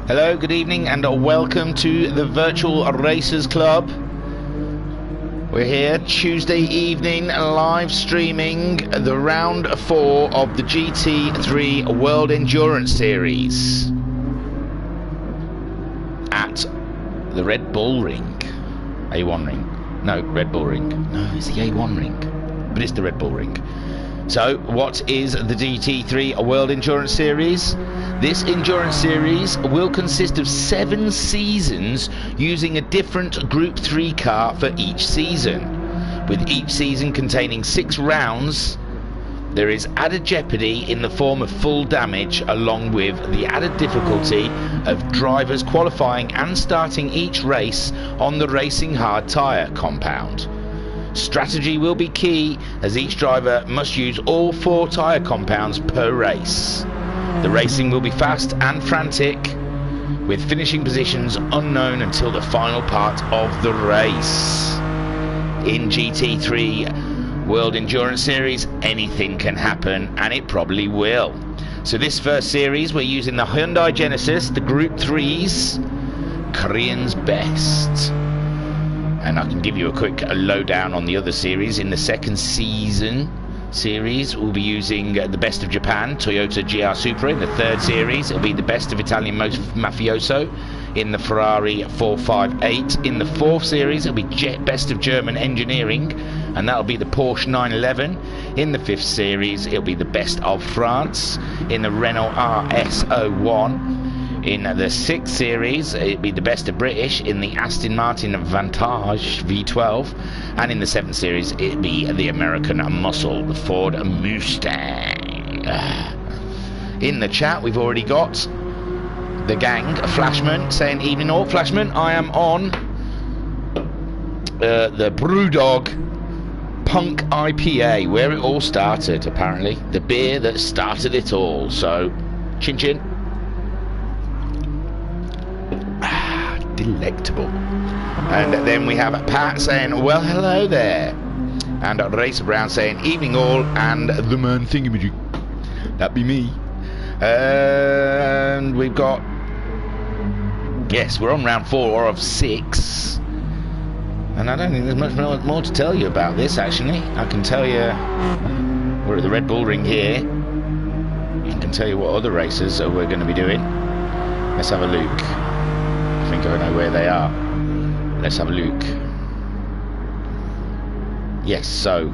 Hello, good evening, and welcome to the Virtual Racers Club. We're here Tuesday evening, live streaming the round 4 of the GT3 World Endurance Series at the Red Bull Ring. A1 ring. No, Red Bull Ring. No, it's the A1 ring. But it's the Red Bull Ring. So, what is the GT3 World Endurance Series? This endurance series will consist of 7 seasons using a different Group 3 car for each season. With each season containing 6 rounds, there is added jeopardy in the form of full damage, along with the added difficulty of drivers qualifying and starting each race on the racing hard tyre compound. Strategy will be key, as each driver must use all 4 tyre compounds per race. The racing will be fast and frantic, with finishing positions unknown until the final part of the race. In GT3 World Endurance Series, anything can happen, and it probably will. So this first series, we're using the Hyundai Genesis, the Group 3's Korean's Best. And I can give you a quick lowdown on the other series. In the second season series, we'll be using the Best of Japan, Toyota GR Supra. In the third series, it'll be the Best of Italian Mafioso in the Ferrari 458. In the fourth series, it'll be Best of German Engineering, and that'll be the Porsche 911. In the fifth series, it'll be the Best of France in the Renault RS01. In the sixth series, it'd be the Best of British in the Aston Martin Vantage V12, and in the seventh series, it'd be the American Muscle, the Ford Mustang. In the chat, we've already got the gang, Flashman, saying, "Evening all, Flashman. I am on the Brewdog Punk IPA, where it all started. Apparently, the beer that started it all. So, chin chin." Delectable. And then we have Pat saying, "Well, hello there," and Racer Brown saying, "Evening all," and the man thingamajig. That'd be me. And we've got, yes, we're on round 4 of 6, and I don't think there's much more to tell you about this. Actually, I can tell you we're at the Red Bull Ring here. I can tell you what other races we're going to be doing. Let's have a look. I think I know where they are. Let's have a look. Yes, so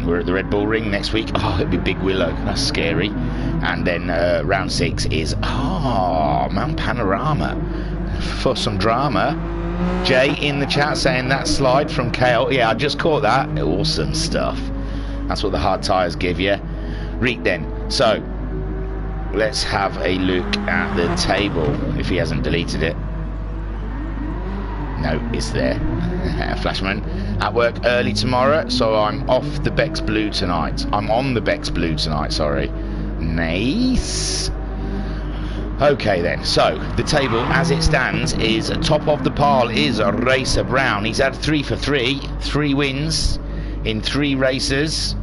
we're at the Red Bull Ring next week. Oh, it'll be Big Willow. That's scary. And then round 6 is Mount Panorama for some drama. Jay in the chat saying that slide from KL. Yeah, I just caught that. Awesome stuff. That's what the hard tyres give you. Reek then. So let's have a look at the table if he hasn't deleted it. No, it's there. Flashman at work early tomorrow, so I'm off the Bex Blue tonight. I'm on the Bex Blue tonight, sorry. Nice. Okay then, so the table as it stands is top of the pile is Racer Brown. He's had 3 for 3 wins in 3 races,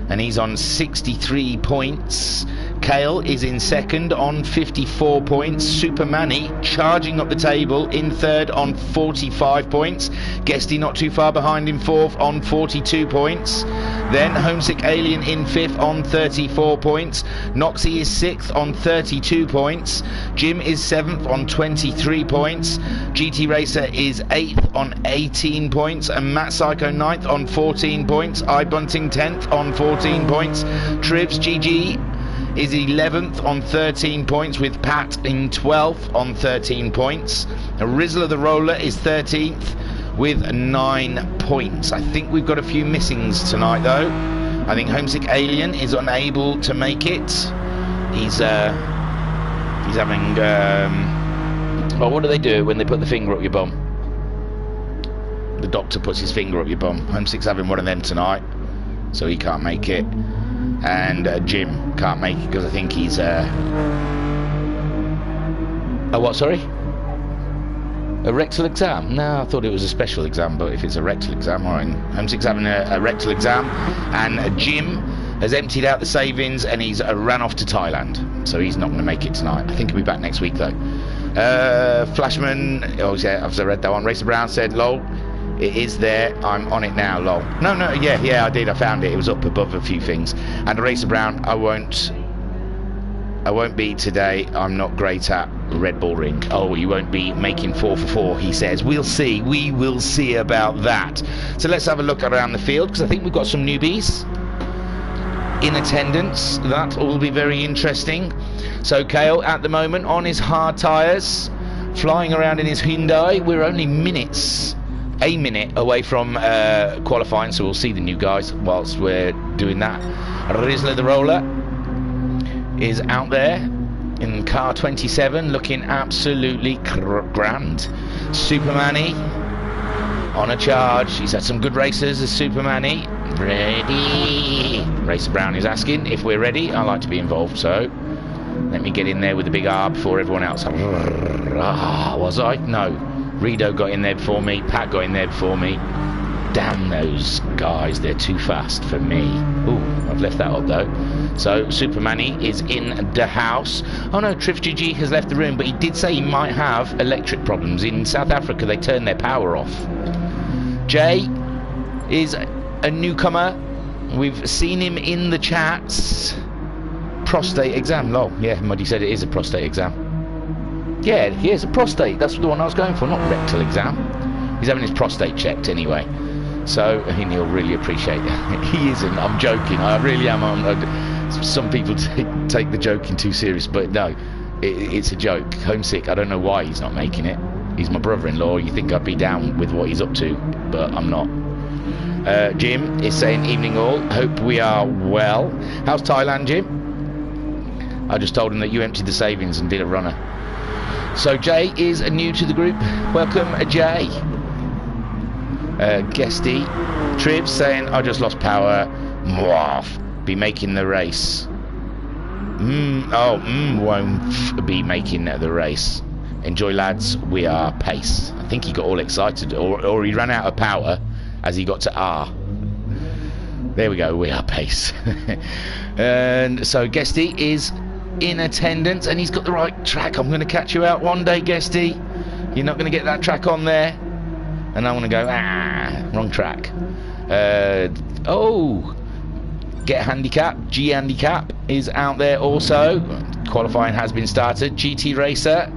and he's on 63 points. Kale is in second on 54 points. Super Manny charging up the table in third on 45 points. Guesty not too far behind in fourth on 42 points. Then Homesick Alien in fifth on 34 points. Noxie is sixth on 32 points. Jim is seventh on 23 points. GT Racer is eighth on 18 points. And Matt Psycho ninth on 14 points. iBunting 10th on 14 points. Trivs GG is 11th on 13 points, with Pat in 12th on 13 points. Rizzler the Roller is 13th with 9 points. I think we've got a few missings tonight though. I think Homesick Alien is unable to make it. He's having well, what do they do when they put the finger up your bum? The doctor puts his finger up your bum. Homesick's having one of them tonight, so he can't make it. And Jim can't make it because I think he's oh, what, sorry? A rectal exam? No, I thought it was a special exam, but if it's a rectal exam, alright. Homesick's having a rectal exam, and Jim has emptied out the savings and he's ran off to Thailand, so he's not going to make it tonight. I think he'll be back next week though. Flashman, oh yeah, I've read that one. Racer Brown said, lol, it is there, I'm on it now, lol. No, yeah, I did, I found it. It was up above a few things. And Racer Brown, I won't be today. I'm not great at Red Bull Ring. Oh, you won't be making 4 for 4, he says. We'll see. We will see about that. So let's have a look around the field, because I think we've got some newbies in attendance. That will be very interesting. So Kale at the moment on his hard tyres, flying around in his Hyundai. We're only a minute away from qualifying, so we'll see the new guys whilst we're doing that. Rizzler the Roller is out there in car 27, looking absolutely grand. Supermanny on a charge. He's had some good races as Supermanny. Ready? Racer Brown is asking if we're ready. I like to be involved, so let me get in there with the big R before everyone else. Was I? No. Rido got in there before me. Pat got in there before me. Damn those guys, they're too fast for me. Ooh, I've left that up though. So Supermanny is in the house. Oh no, Triv GG has left the room, but he did say he might have electric problems. In South Africa they turn their power off. Jay is a newcomer. We've seen him in the chats. Prostate exam, lol. Yeah, Muddy said it is a prostate exam. Yeah, he is a prostate. That's the one I was going for, not rectal exam. He's having his prostate checked anyway. So he'll really appreciate it. He isn't. I'm joking. I really am. Some people take the joking too serious, but no, it's a joke. Homesick. I don't know why he's not making it. He's my brother-in-law. You think I'd be down with what he's up to, but I'm not. Jim is saying evening all. Hope we are well. How's Thailand, Jim? I just told him that you emptied the savings and did a runner. So Jay is new to the group. Welcome, Jay. Guesty. Triv saying I just lost power. Mwaff. Be making the race. Won't be making the race. Enjoy, lads. We are pace. I think he got all excited, or he ran out of power as he got to R. There we go. We are pace. And so Guesty is in attendance, and he's got the right track. I'm going to catch you out one day, Guesty. You're not going to get that track on there. And I'm going to go, wrong track. Get handicap. G handicap is out there also. Qualifying has been started. GT Racer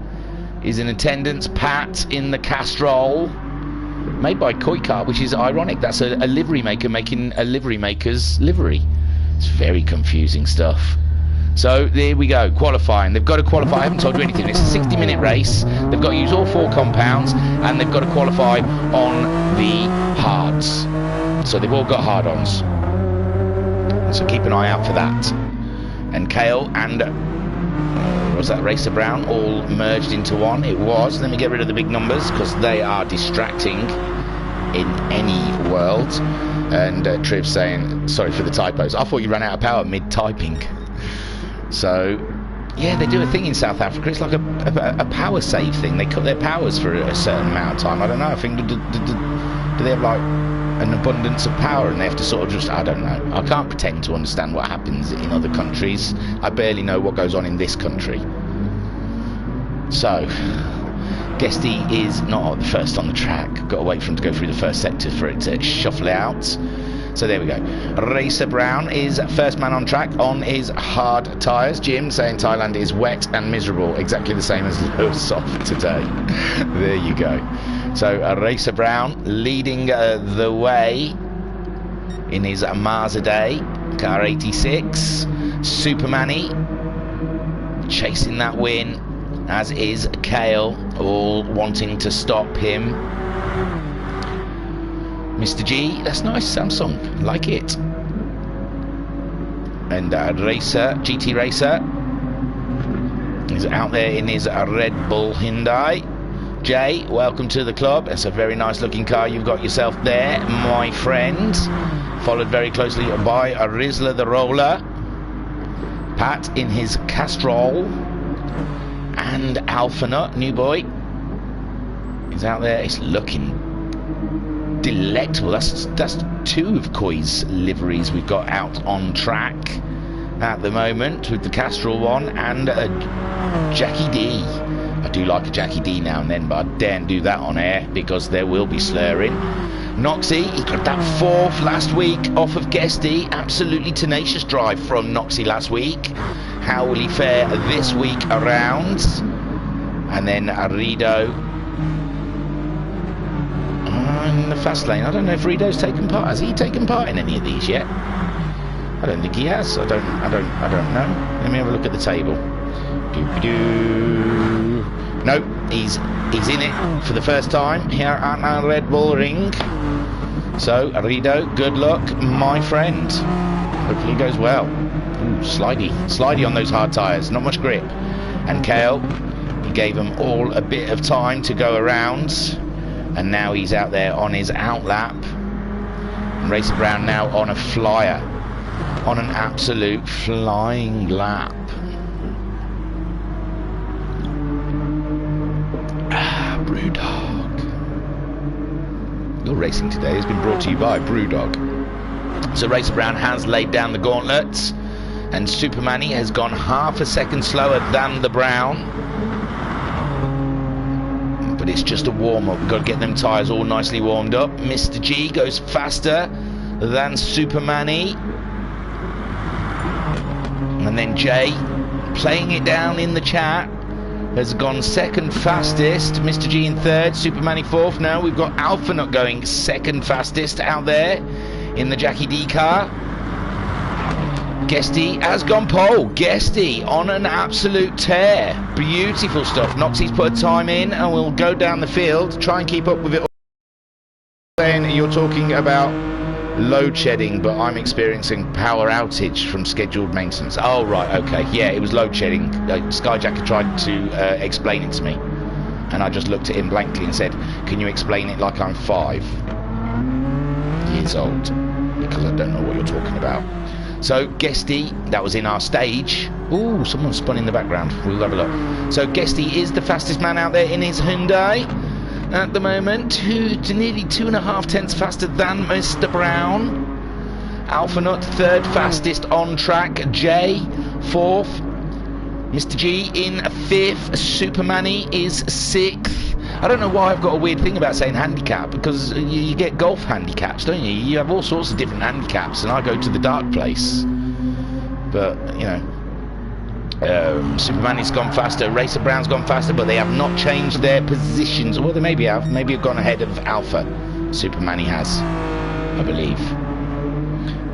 is in attendance. Pat in the Castrol, made by Koikart, which is ironic. That's a livery maker making a livery maker's livery. It's very confusing stuff. So there we go, qualifying. They've got to qualify. I haven't told you anything. It's a 60-minute race. They've got to use all 4 compounds, and they've got to qualify on the hards. So they've all got hard-ons. So keep an eye out for that. And Kale and was that Racer Brown all merged into one? It was. Let me get rid of the big numbers because they are distracting in any world. And Triv saying sorry for the typos. I thought you ran out of power mid-typing. So, yeah, they do a thing in South Africa. It's like a power save thing. They cut their powers for a certain amount of time. I don't know. I think do they have like an abundance of power and they have to sort of just, I don't know. I can't pretend to understand what happens in other countries. I barely know what goes on in this country. So, Guesty is not the first on the track. Got to wait for him to go through the first sector for it to shuffle out. So there we go. Racer Brown is first man on track on his hard tyres. Jim saying Thailand is wet and miserable, exactly the same as Lowesoft today. There you go. So Racer Brown leading the way in his Mazda car 86. Supermanny chasing that win, as is Kale, all wanting to stop him. Mr. G, that's nice, Samsung, like it. And GT Racer is out there in his Red Bull Hyundai. Jay, welcome to the club. It's a very nice looking car you've got yourself there, my friend. Followed very closely by Rizzler the Roller. Pat in his Castrol. And Alphanut, new boy, is out there. It's looking delectable. That's 2 of Koi's liveries we've got out on track at the moment, with the Castrol one and Jackie D I do like a Jackie D now and then, but I daren't do that on air because there will be slurring. Noxie, he got that 4th last week off of Guesty. Absolutely tenacious drive from Noxie last week. How will he fare this week around? And then Arido in the fast lane. I don't know if Rido's taken part. Has he taken part in any of these yet? I don't think he has. I don't know. Let me have a look at the table. No, he's in it for the first time here at our Red Bull Ring. So Arido, good luck, my friend. Hopefully it goes well. Ooh, slidey on those hard tyres. Not much grip. And Kale, he gave them all a bit of time to go around. And now he's out there on his outlap. And Racer Brown now on a flyer. On an absolute flying lap. Brewdog. Your racing today has been brought to you by Brewdog. So Racer Brown has laid down the gauntlets, and Supermanny has gone half a second slower than the Brown. But it's just a warm-up. We've got to get them tyres all nicely warmed up. Mr. G goes faster than Supermanny. And then Jay, playing it down in the chat, has gone second fastest. Mr. G in 3rd, Supermanny 4th. Now we've got Alpha Nut going second fastest out there in the Jackie D car. Guesty has gone pole. Guesty on an absolute tear. Beautiful stuff. Noxie's put a time in and we'll go down the field, try and keep up with it. Saying you're talking about load shedding, but I'm experiencing power outage from scheduled maintenance. Oh right, okay, yeah, it was load shedding. Skyjacker tried to explain it to me, and I just looked at him blankly and said, can you explain it like I'm 5 years old, because I don't know what you're talking about. So Guesty, that was in our stage. Ooh, someone spun in the background. We'll have a look. So Guesty is the fastest man out there in his Hyundai at the moment, nearly 2.5 tenths faster than Mr. Brown. Alpha Nut 3rd fastest on track. J 4th. Mr. G in 5th. Supermanny is 6th. I don't know why I've got a weird thing about saying handicap, because you get golf handicaps, don't you? You have all sorts of different handicaps, and I go to the dark place. But, you know, Supermanny's gone faster, Racer Brown's gone faster, but they have not changed their positions. Well, they maybe have gone ahead of Alpha. Supermanny has, I believe.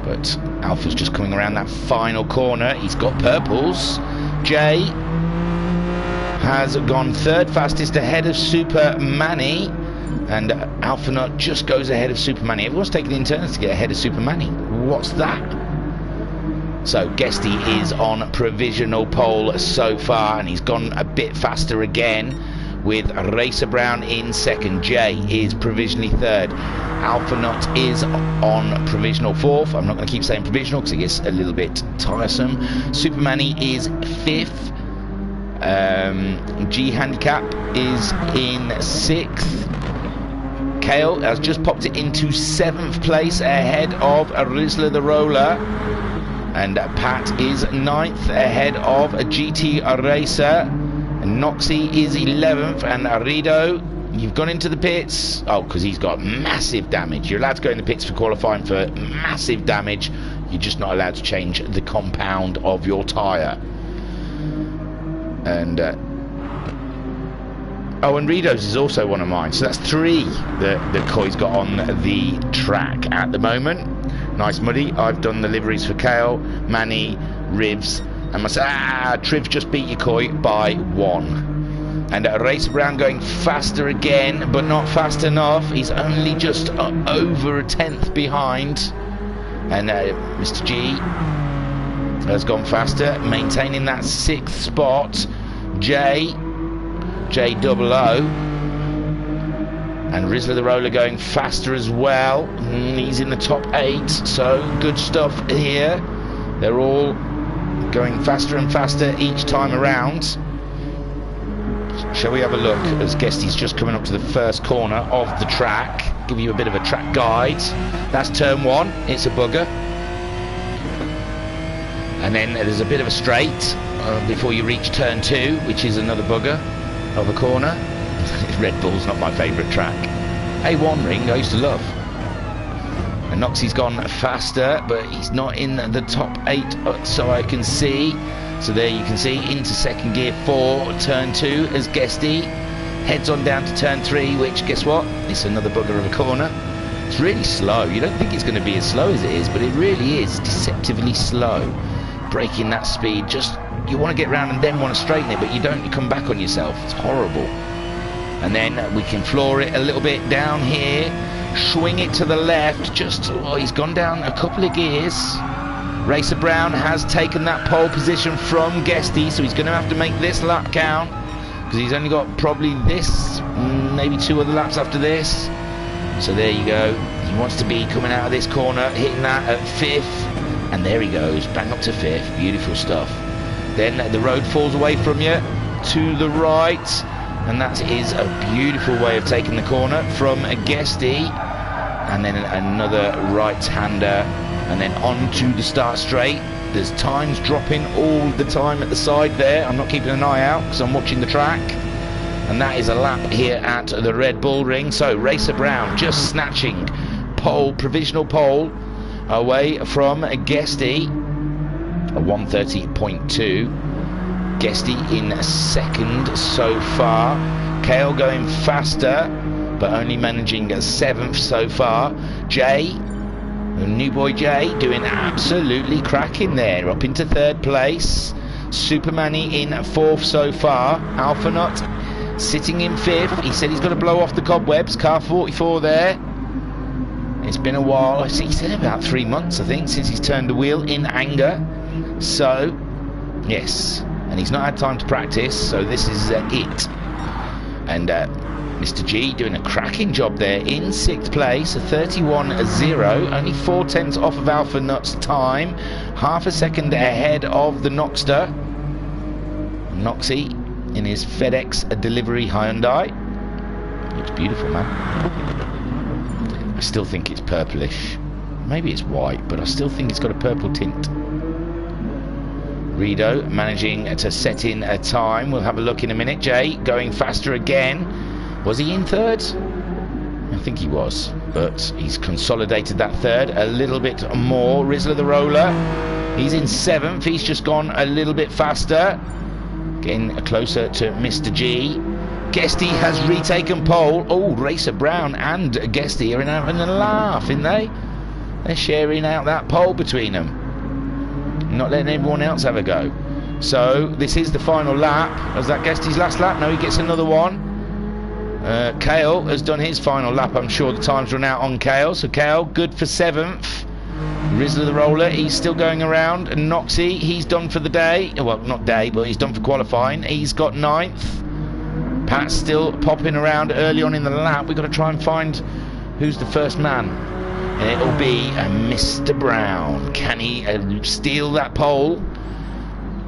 But Alpha's just coming around that final corner. He's got purples. Jay has gone 3rd fastest ahead of Supermanny, and Alpha Nut just goes ahead of Supermanny. Everyone's taking in turns to get ahead of Supermanny. What's that? So Guesty is on provisional pole so far, and he's gone a bit faster again, with Racer Brown in 2nd. Jay is provisionally 3rd. Alpha Nut is on provisional 4th. I'm not going to keep saying provisional because it gets a little bit tiresome. Supermanny is 5th. G Handicap is in 6th. Kale has just popped it into 7th place ahead of Rizzler the Roller. And Pat is 9th ahead of a GT Racer. And Noxie is 11th. And Arido, you've gone into the pits. Oh, because he's got massive damage. You're allowed to go in the pits for qualifying for massive damage. You're just not allowed to change the compound of your tyre. And oh, and Rido's is also one of mine. So that's 3 that Coy's got on the track at the moment. Nice muddy. I've done the liveries for Kale, Manny, Rivs, and myself. Triv just beat you, Coy, by 1. And Racer Brown going faster again, but not fast enough. He's only just over a 10th behind. And Mr. G has gone faster, maintaining that 6th spot. J00, and Rizzler the Roller going faster as well. He's in the top 8, so good stuff here. They're all going faster and faster each time around. Shall we have a look as Guesty's just coming up to the first corner of the track? Give you a bit of a track guide. That's turn 1, it's a bugger. And then there's a bit of a straight before you reach turn 2, which is another bugger. of a corner. Red Bull's not my favourite track. A1 ring I used to love. And Noxie's gone faster, but he's not in the top 8, so I can see. So there you can see, into second gear for turn 2 as Guesty heads on down to turn 3, which, guess what? It's another bugger of a corner. It's really slow. You don't think it's going to be as slow as it is, but it really is deceptively slow. Breaking that speed, just, you want to get round and then want to straighten it, but you don't, you come back on yourself. It's horrible. And then we can floor it a little bit down here, swing it to the left, just, oh, he's gone down a couple of gears. Racer Brown has taken that pole position from Guesty, so he's going to have to make this lap count, because he's only got probably this, maybe 2 other laps after this. So there you go. He wants to be coming out of this corner, hitting that at 5th, and there he goes, bang up to 5th. Beautiful stuff. Then the road falls away from you to the right, and that is a beautiful way of taking the corner from a Guesty, and then another right-hander, and then onto the start straight. There's times dropping all the time at the side there. I'm not keeping an eye out because I'm watching the track. And that is a lap here at the Red Bull Ring. So Racer Brown just snatching pole, provisional pole, away from Guesty, a 1:30.2. Guesty in second so far. Kale going faster, but only managing 7th so far. Jay, new boy Jay, doing absolutely cracking there, up into 3rd place. Supermanny in 4th so far. Alphanaut sitting in 5th. He said he's got to blow off the cobwebs. Car 44 there. It's been a while. He said about 3 months, I think, since he's turned the wheel in anger. So, yes. And he's not had time to practice, so this is it. And Mr. G doing a cracking job there in 6th place, a 31.0, only 4/10 off of Alphanaut's time, half a second ahead of the Noxter. Noxie in his FedEx delivery Hyundai. Looks beautiful, man. I still think it's purplish. Maybe it's white, but I still think it's got a purple tint. Rido managing to set in a time. We'll have a look in a minute. Jay going faster again. Was he in 3rd? I think he was, but he's consolidated that 3rd a little bit more. Rizzler the Roller, he's in 7th. He's just gone a little bit faster, getting closer to Mr. G. Guesty has retaken pole. Oh, Racer Brown and Guesty are having a laugh, aren't they? They're sharing out that pole between them, not letting everyone else have a go. So this is the final lap. Was that Guesty's last lap? No, he gets another one. Kale has done his final lap. I'm sure the time's run out on Kale. So Kale, good for 7th. Rizzler the Roller, he's still going around. And Noxie, he's done for the day. Well, not day, but he's done for qualifying. He's got 9th. Pat's still popping around early on in the lap. We've got to try and find who's the first man. And it'll be Mr. Brown. Can he steal that pole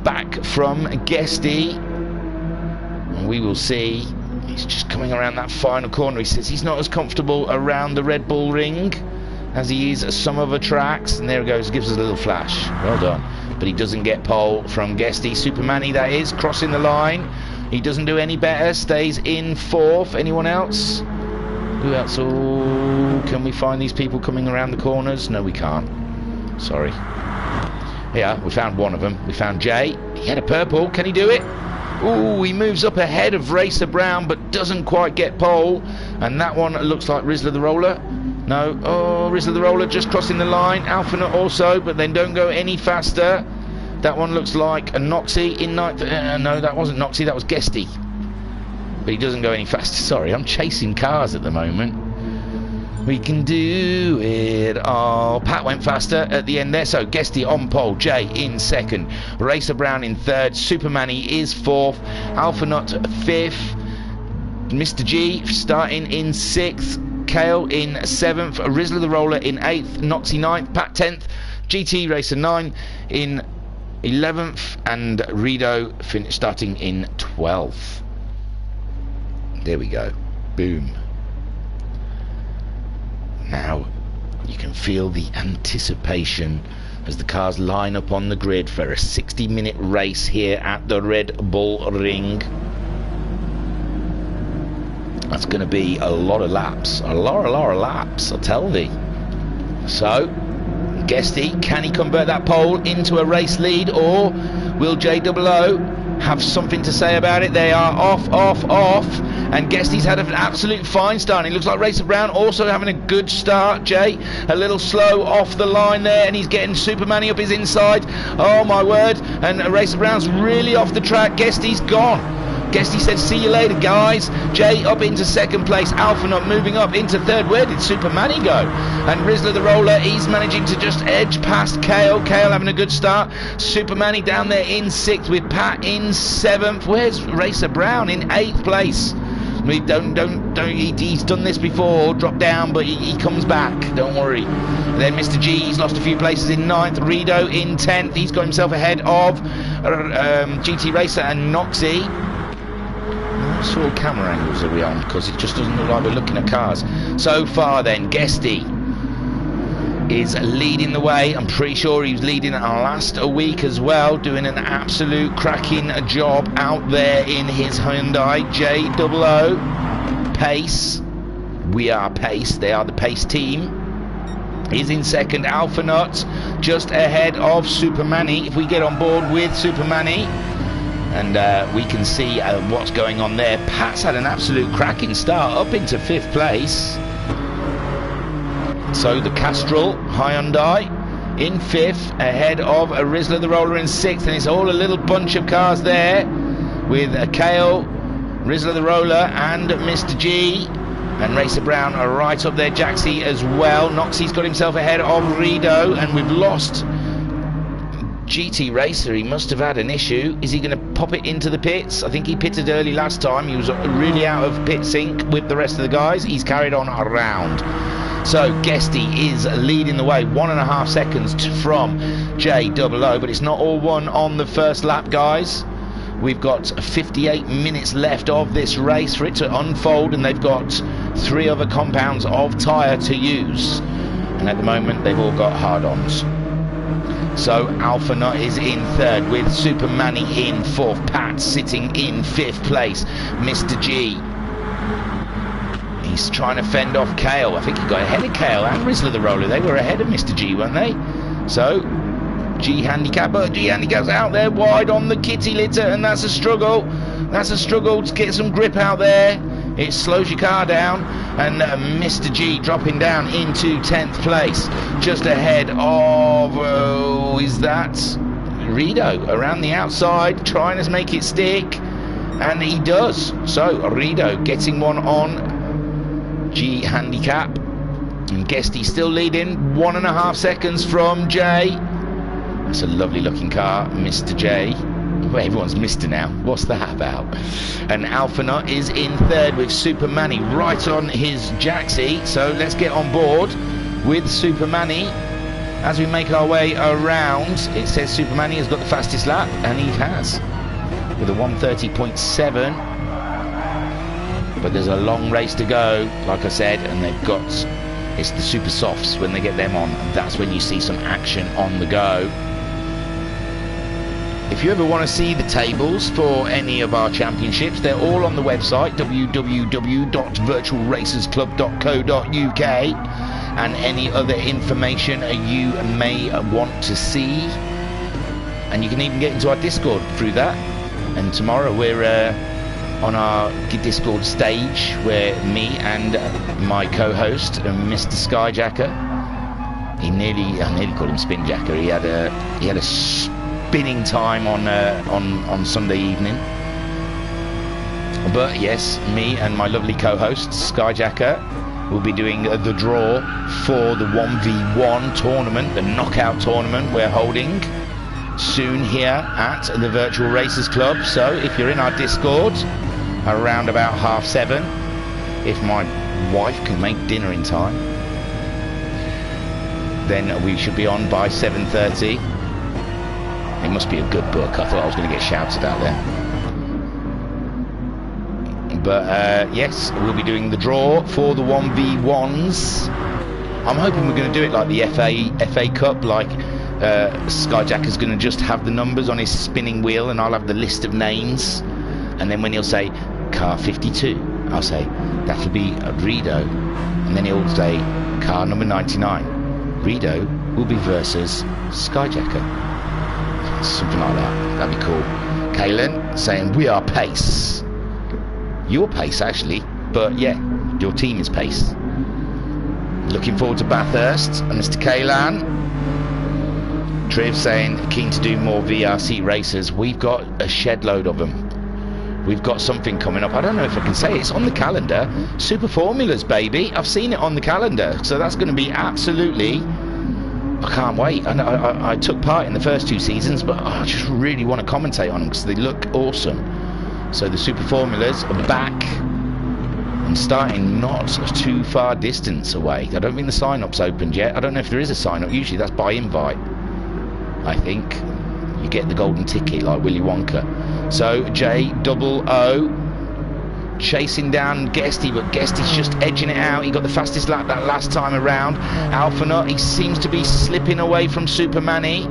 back from Guesty? And we will see. He's just coming around that final corner. He says he's not as comfortable around the Red Bull Ring as he is at some other tracks. And there it goes, gives us a little flash. Well done. But he doesn't get pole from Guesty. Supermanny, that is, crossing the line. He doesn't do any better, stays in 4th. Anyone else? Who else? Oh, can we find these people coming around the corners? No, we can't. Sorry. Yeah, we found one of them. We found Jay. He had a purple. Can he do it? Ooh, he moves up ahead of Racer Brown, but doesn't quite get pole. And that one looks like Rizzler the Roller. No. Oh, Rizzler the Roller just crossing the line. Alphanaut also, but then don't go any faster. That one looks like a Noxie in 9th. No, that wasn't Noxie. That was Guesty. But he doesn't go any faster. Sorry, I'm chasing cars at the moment. We can do it all. Pat went faster at the end there. So Guesty on pole. Jay in 2nd. Racer Brown in 3rd. Supermanny is 4th. Alphanaut 5th. Mr. G starting in 6th. Kale in 7th. Rizzler the Roller in 8th. Noxie 9th. Pat 10th. GT Racer 9 in 11th. And Rido starting in 12th. There we go. Boom. Now you can feel the anticipation as the cars line up on the grid for a 60-minute race here at the Red Bull Ring. That's going to be a lot of laps. A lot of laps, I tell thee. So, Guesty, can he convert that pole into a race lead, or will JOO have something to say about it? They are off, and Guesty's had an absolute fine start. It looks like Racer Brown also having a good start. Jay, a little slow off the line there, and he's getting Superman up his inside. Oh my word, and Racer Brown's really off the track. Guesty's gone. Guesty said, see you later, guys. Jay up into second place. Alphanut moving up into third. Where did Supermanny go? And Rizzler the Roller, he's managing to just edge past Kale. Kale having a good start. Supermanny down there in sixth with Pat in seventh. Where's Racer Brown in eighth place? We he's done this before, dropped down, but he comes back, don't worry. And then Mr. G, he's lost a few places in ninth. Rido in 10th. He's got himself ahead of GT Racer and Noxie. What sort of camera angles are we on? Because it just doesn't look like we're looking at cars. So far then, Guesty is leading the way. I'm pretty sure he was leading last week as well, doing an absolute cracking job out there in his Hyundai JOO. Pace. We are Pace. They are the Pace team. He's in second. Alphanut just ahead of Supermanny. If we get on board with Supermanny, and we can see what's going on there. Pat's had an absolute cracking start up into fifth place. So the Castrol Hyundai in fifth, ahead of a Rizzler the Roller in sixth, and it's all a little bunch of cars there with Kale, Rizzler the Roller, and Mr. G. And Racer Brown are right up there. Jaxie as well. Noxie's got himself ahead of Rido, and we've lost GT Racer. He must have had an issue. Is he going to pop it into the pits? I think he pitted early last time. He was really out of pit sync with the rest of the guys. He's carried on around. So Guesty is leading the way, 1.5 seconds from JOO, but it's not all won on the first lap, guys. We've got 58 minutes left of this race for it to unfold, and they've got 3 other compounds of tyre to use, and at the moment they've all got hard-ons. So Alphanut is in third with Supermanny in fourth. Pat sitting in fifth place. Mr. G, he's trying to fend off Kale. I think he got ahead of Kale and Rizzler the Roller. They were ahead of Mr. G, weren't they? So G Handicap, but G Handicap's out there wide on the kitty litter, and that's a struggle. That's a struggle to get some grip out there. It slows your car down, and Mr. G dropping down into 10th place, just ahead of, is that Rido around the outside, trying to make it stick, and he does. So Rido getting one on G Handicap, and Guesty still leading, 1.5 seconds from J. That's a lovely looking car, Mr. J. Well, everyone's Mr. now. What's that about? And Alphanut is in third with Supermanny right on his Jaxie. So let's get on board with Supermanny as we make our way around. It says Supermanny has got the fastest lap, and he has, with a 1:30.7. But there's a long race to go, like I said, and they've got, it's the super softs when they get them on. That's when you see some action on the go. If you ever want to see the tables for any of our championships, they're all on the website www.virtualracersclub.co.uk, and any other information you may want to see, and you can even get into our Discord through that. And tomorrow we're on our Discord stage, where me and my co-host, Mr. Skyjacker, I nearly called him Spinjacker. He had a spinning time on Sunday evening. But yes, me and my lovely co-host Skyjacker will be doing the draw for the 1v1 tournament, the knockout tournament we're holding soon here at the Virtual Racers Club. So if you're in our Discord around about 7:30, if my wife can make dinner in time, then we should be on by 7:30. It must be a good book. I thought I was going to get shouted out there. But yes, we'll be doing the draw for the 1v1s. I'm hoping we're going to do it like the FA Cup, like Skyjacker's going to just have the numbers on his spinning wheel, and I'll have the list of names, and then when he'll say car 52, I'll say that'll be Rido, and then he'll say car number 99. Rido will be versus Skyjacker. Something like that. That'd be cool. Kalen saying we are pace. Your pace actually, but yeah, your team is pace. Looking forward to Bathurst and Mr. Kaylan. Triv saying keen to do more VRC races. We've got a shed load of them. We've got something coming up. I don't know if I can say it. It's on the calendar. Super Formulas, baby. I've seen it on the calendar. So that's going to be absolutely... I can't wait. And I took part in the first 2 seasons, but I just really want to commentate on them because they look awesome. So the Super Formulas are back and starting not too far distance away. I don't think the sign-up's opened yet. I don't know if there is a sign-up. Usually that's by invite, I think. You get the golden ticket like Willy Wonka. So J-O-O chasing down Guesty, but Guesty's just edging it out. He got the fastest lap that last time around. Alphanut, he seems to be slipping away from Supermanny.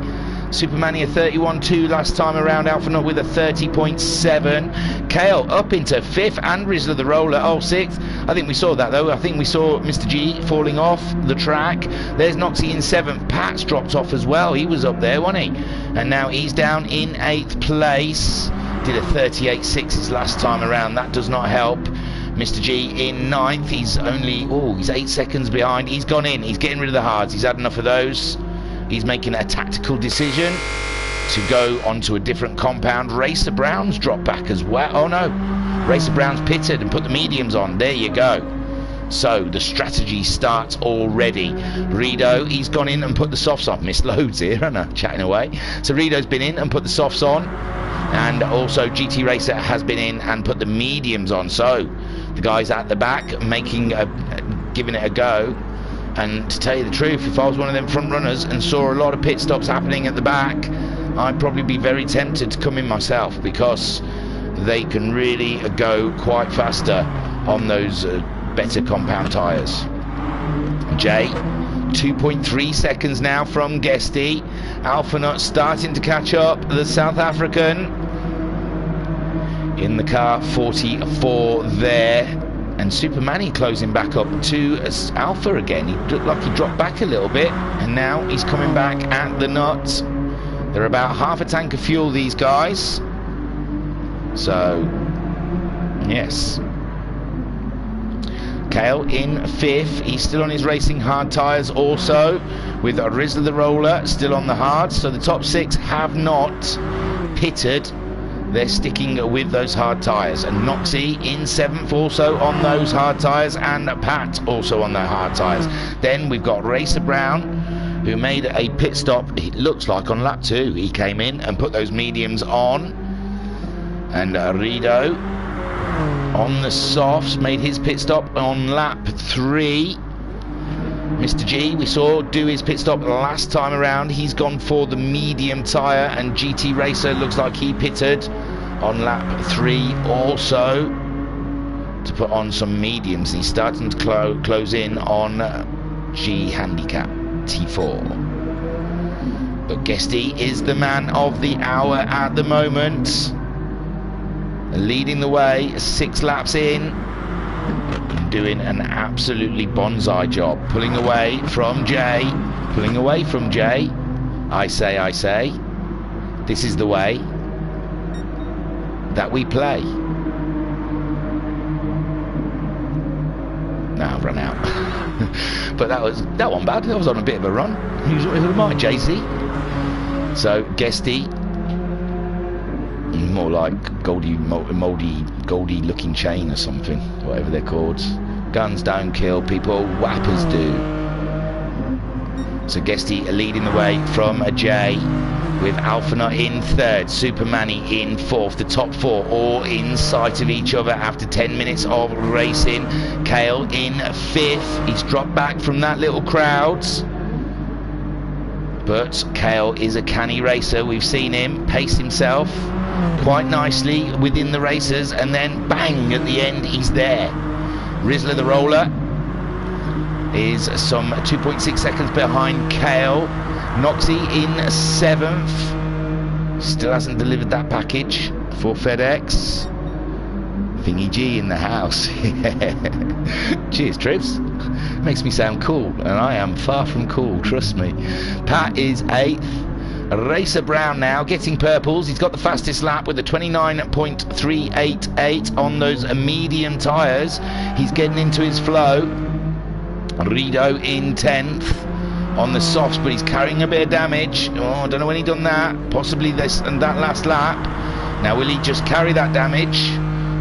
Supermanny a 31.2 last time around. Alphanut with a 30.7. Kale up into 5th and Rizzler the Roller 6th. I think we saw that though. I think we saw Mr. G falling off the track. There's Noxie in 7th. Pat's dropped off as well. He was up there, wasn't he? And now he's down in 8th place. Did a 38.6 his last time around. That does not help. Mr. G in 9th. He's only, he's 8 seconds behind. He's gone in. He's getting rid of the hards. He's had enough of those. He's making a tactical decision to go onto a different compound. Racer Brown's dropped back as well. Oh no, Racer Brown's pitted and put the mediums on. There you go. So the strategy starts already. Rido, he's gone in and put the softs on. Missed loads here, haven't I? Chatting away. So Rido's been in and put the softs on. And also GT Racer has been in and put the mediums on. So the guys at the back giving it a go. And to tell you the truth, if I was one of them front runners and saw a lot of pit stops happening at the back, I'd probably be very tempted to come in myself, because they can really go quite faster on those better compound tyres. Jay, 2.3 seconds now from Guesty. Alphanut starting to catch up. The South African in the car 44 there. And Supermanny closing back up to Alpha again. He looked like he dropped back a little bit, and now he's coming back at the nuts. They're about half a tank of fuel, these guys. So, yes. Kale in 5th. He's still on his racing hard tyres also, with Rizzler the Roller still on the hards. So the top 6 have not pitted. They're sticking with those hard tyres. And Noxie in 7th also on those hard tyres, and Pat also on the hard tyres. Then we've got Racer Brown, who made a pit stop, it looks like on lap 2. He came in and put those mediums on. And Rido on the softs made his pit stop on lap 3. Mr. G, we saw do his pit stop last time around. He's gone for the medium tyre, and GT Racer looks like he pitted on lap 3 also to put on some mediums. He's starting to close in on G Handicap T4. But Guesty is the man of the hour at the moment, leading the way 6 laps in. Doing an absolutely bonsai job, pulling away from Jay, I say, this is the way that we play. Now I've run out. But that wasn't bad. I was on a bit of a run. Who am I, Jay-Z? So Guesty, more like Goldie looking chain or something, whatever they're called. Guns don't kill people, whappers do. So Guesty leading the way from a J, with Alphanut in 3rd, Supermanny in 4th. The top 4 all in sight of each other after 10 minutes of racing. Kale in 5th. He's dropped back from that little crowd, but Kale is a canny racer. We've seen him pace himself quite nicely within the races, and then bang, at the end he's there. Rizzler the Roller is some 2.6 seconds behind Kale. Noxie in 7th. Still hasn't delivered that package for FedEx. Thingy G in the house. Cheers, Tribs. Makes me sound cool, and I am far from cool, trust me. Pat is 8th. Racer Brown now getting purples. He's got the fastest lap with a 29.388 on those medium tyres. He's getting into his flow. Rido in 10th on the softs, but he's carrying a bit of damage. Oh, I don't know when he done that. Possibly this and that last lap. Now, will he just carry that damage,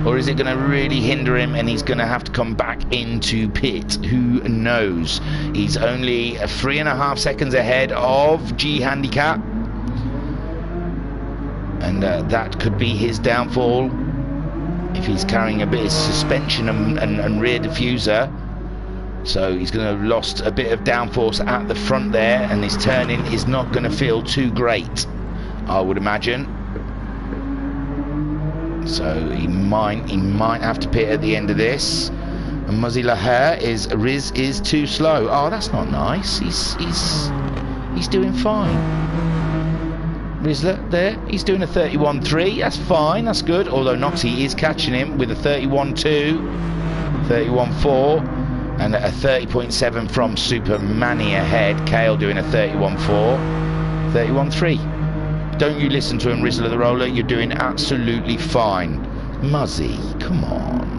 or is it going to really hinder him and he's going to have to come back into pit? Who knows? He's only 3.5 seconds ahead of G Handicap. And that could be his downfall if he's carrying a bit of suspension and rear diffuser. So he's going to have lost a bit of downforce at the front there, and his turning is not going to feel too great, I would imagine. So he might have to pit at the end of this. And Muzzy Lahare Riz is too slow. Oh, that's not nice. He's doing fine. Rizla there, he's doing a 31.3, that's fine, that's good, although Noxie is catching him with a 31.2, 31.4, and a 30.7 from Super Manny ahead. Kale doing a 31.4, 31.3. Don't you listen to him, Rizla the Roller, you're doing absolutely fine. Muzzy, come on.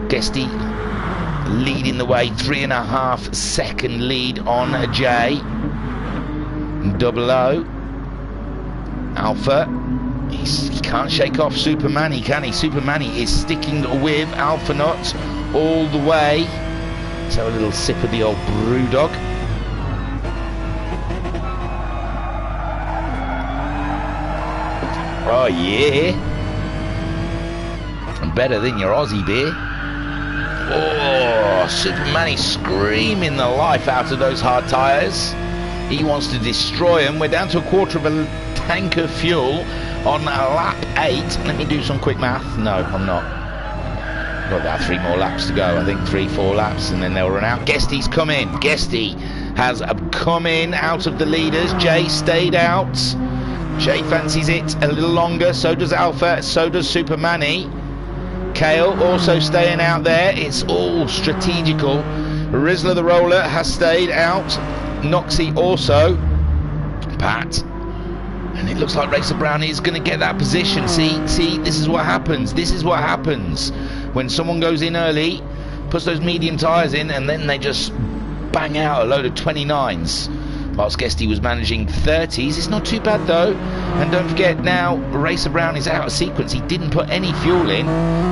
Guesty leading the way, 3.5 second lead on J. Double O. Alpha. He can't shake off Super Manny, can he? Super Manny is sticking with Alpha Nut all the way. Let's have a little sip of the old brew dog. Oh yeah. Better than your Aussie beer. Oh, Super Manny screaming the life out of those hard tyres. He wants to destroy them. We're down to a quarter of a tank of fuel on lap 8. Let me do some quick math. No, I'm not. Got about 3 more laps to go. I think 3-4 laps, and then they'll run out. Guesty's come in. Guesty has come in out of the leaders. Jay stayed out. Jay fancies it a little longer. So does Alpha. So does Super Manny. Kale also staying out there. It's all strategical. Rizla the Roller has stayed out. Noxie also. Pat. And it looks like Racer Brown is going to get that position. See, this is what happens. This is what happens when someone goes in early, puts those medium tyres in, and then they just bang out a load of 29s. Whilst Guesty was managing 30s. It's not too bad though. And don't forget now, Racer Brown is out of sequence. He didn't put any fuel in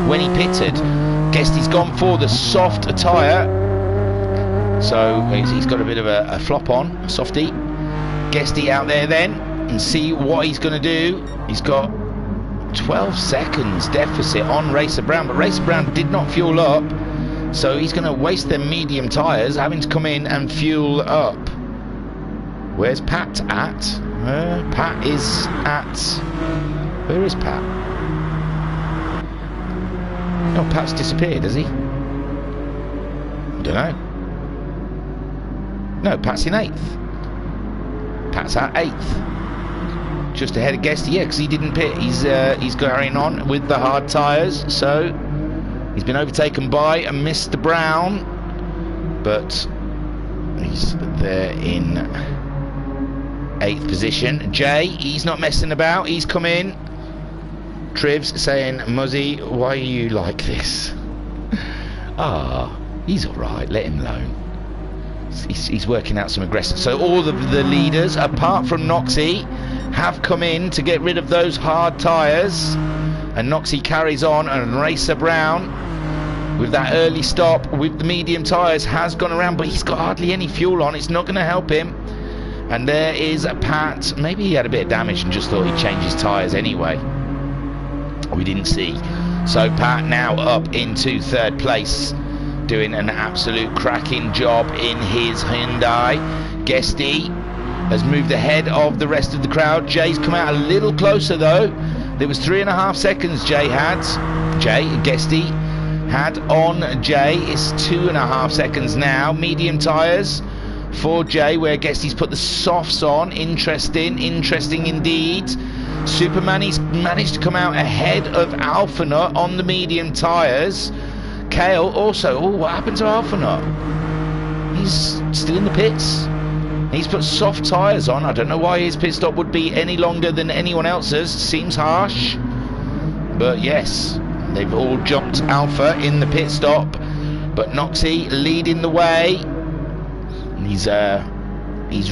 when he pitted. Guesty's gone for the soft tyre. So he's got a bit of a flop on, a softie. Guesty out there then, and see what he's going to do. He's got 12 seconds deficit on Racer Brown, but Racer Brown did not fuel up, so he's going to waste their medium tyres, having to come in and fuel up. Where's Pat at? Pat is at... Where is Pat? Oh, Pat's disappeared, has he? I don't know. No, Pat's in 8th. Pat's at 8th. Just ahead of Guesty, yeah, because he didn't pit. He's carrying on with the hard tyres, so he's been overtaken by Mr. Brown, but he's there in 8th position. Jay, he's not messing about. He's come in. Trivs saying, Muzzy, why are you like this? Ah, he's all right. Let him alone. He's working out some aggression. So all of the leaders, apart from Noxie, have come in to get rid of those hard tyres. And Noxie carries on, and Racer Brown, with that early stop with the medium tyres, has gone around, but he's got hardly any fuel on. It's not going to help him. And there is Pat. Maybe he had a bit of damage and just thought he'd change his tyres anyway. We didn't see. So Pat now up into 3rd place, doing an absolute cracking job in his Hyundai. Guesty has moved ahead of the rest of the crowd. Jay's come out a little closer though. There was 3.5 seconds Guesty had on Jay. It's 2.5 seconds now. Medium tyres for Jay, where Guesty's put the softs on. Interesting indeed. Superman's managed to come out ahead of Alphanut on the medium tyres. Kale also. Oh, what happened to Alphanut? He's still in the pits. He's put soft tyres on. I don't know why his pit stop would be any longer than anyone else's. Seems harsh. But yes, they've all jumped Alpha in the pit stop. But Noxie leading the way. He's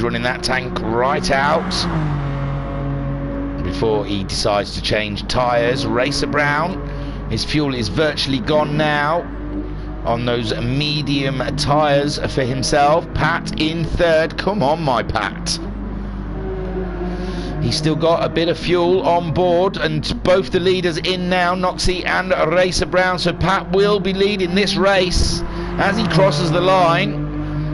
running that tank right out before he decides to change tyres. Racer Brown, his fuel is virtually gone now on those medium tyres for himself. Pat in third. Come on, my Pat. He's still got a bit of fuel on board, and both the leaders in now, Noxie and Racer Brown. So Pat will be leading this race as he crosses the line.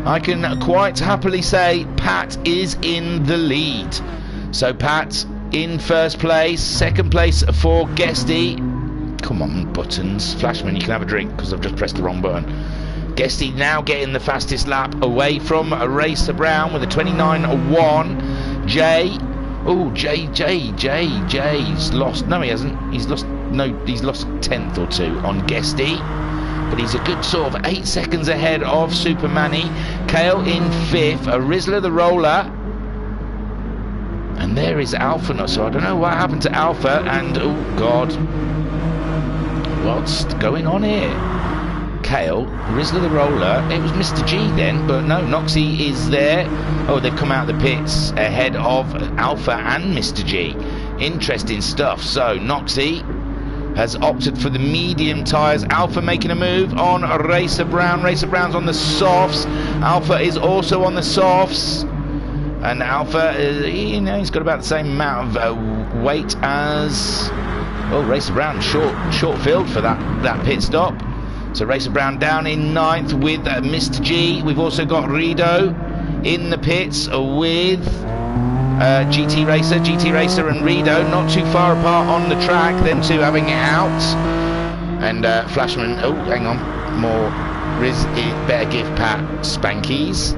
I can quite happily say Pat is in the lead. So Pat in first place, second place for Guesty. Come on, buttons. Flashman, you can have a drink because I've just pressed the wrong button. Guesty now getting the fastest lap away from Racer Brown with a 29.1. Jay. Oh, Jay's lost. No, he hasn't. He's lost 10th or 2 on Guesty. But he's a good sort of 8 seconds ahead of Supermanny. Kale in 5th. Rizzler the roller. And there is Alpha. So I don't know what happened to Alpha. And, oh, God. What's going on here? Kale, Rizzler the roller. It was Mr. G then. But no, Noxie is there. Oh, they've come out of the pits ahead of Alpha and Mr. G. Interesting stuff. So, Noxie has opted for the medium tyres. Alpha making a move on Racer Brown. Racer Brown's on the softs. Alpha is also on the softs. And Alpha, he's got about the same amount of weight as... Oh, Racer Brown, short field for that pit stop. So Racer Brown down in 9th with Mr. G. We've also got Rido in the pits with... GT Racer and Rido not too far apart on the track, them two having it out. And Flashman, oh, hang on, more Riz, better give Pat spankies.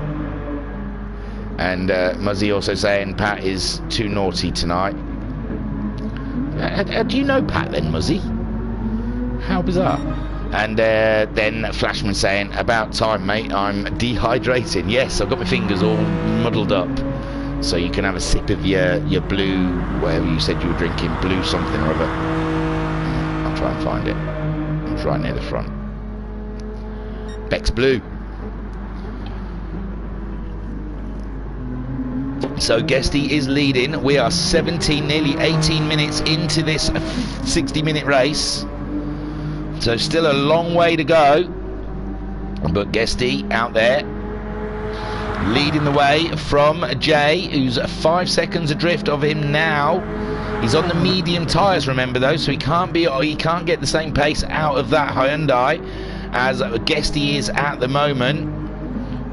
And Muzzy also saying Pat is too naughty tonight. Do you know Pat then, Muzzy? How bizarre. And then Flashman saying, about time, mate, I'm dehydrating. Yes, I've got my fingers all muddled up. So you can have a sip of your blue, whatever you said you were drinking, blue something or other. I'll try and find it. It's right near the front. Beck's Blue. So Guesty is leading. We are 17, nearly 18 minutes into this 60-minute race. So still a long way to go. But Guesty out there, leading the way from Jay, who's 5 seconds adrift of him now. He's on the medium tyres, remember though, so he can't get the same pace out of that Hyundai as Guesty is at the moment.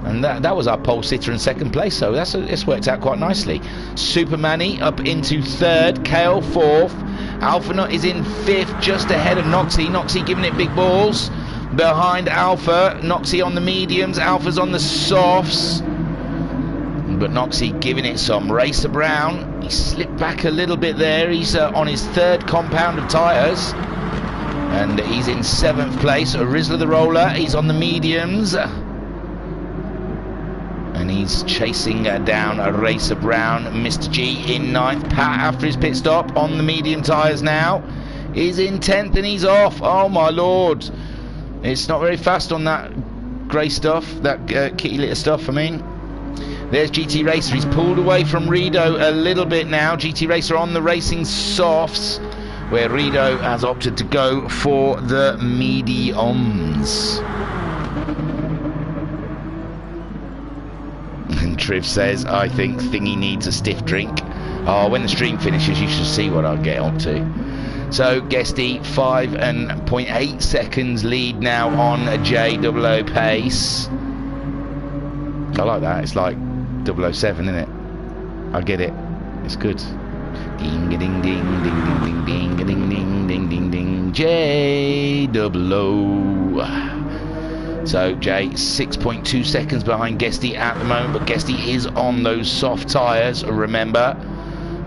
And that was our pole sitter in second place, so it's worked out quite nicely. Supermanny up into 3rd, Kale 4th, Alphanut is in 5th, just ahead of Noxie. Noxie giving it big balls behind Alpha. Noxie on the mediums, Alpha's on the softs. But Noxie giving it some. Racer Brown, he slipped back a little bit there. He's on his 3rd compound of tyres. And he's in 7th place. Rizzler the roller, he's on the mediums. And he's chasing down Racer Brown. Mr. G in 9th. Pat, after his pit stop, on the medium tyres now. He's in 10th and he's off. Oh my lord. It's not very fast on that grey stuff, that kitty litter stuff, I mean. There's GT Racer. He's pulled away from Rido a little bit now. GT Racer on the racing softs, where Rido has opted to go for the mediums. And Triv says, I think Thingy needs a stiff drink. Oh, when the stream finishes, you should see what I'll get up to. So Guesty 5.8 seconds lead now on JOO pace. I like that. It's like 007, isn't it? I get it. It's good. Ding ding ding ding ding ding ding ding ding ding ding JOO. So Jay 6.2 seconds behind Guesty at the moment, but Guesty is on those soft tyres, remember.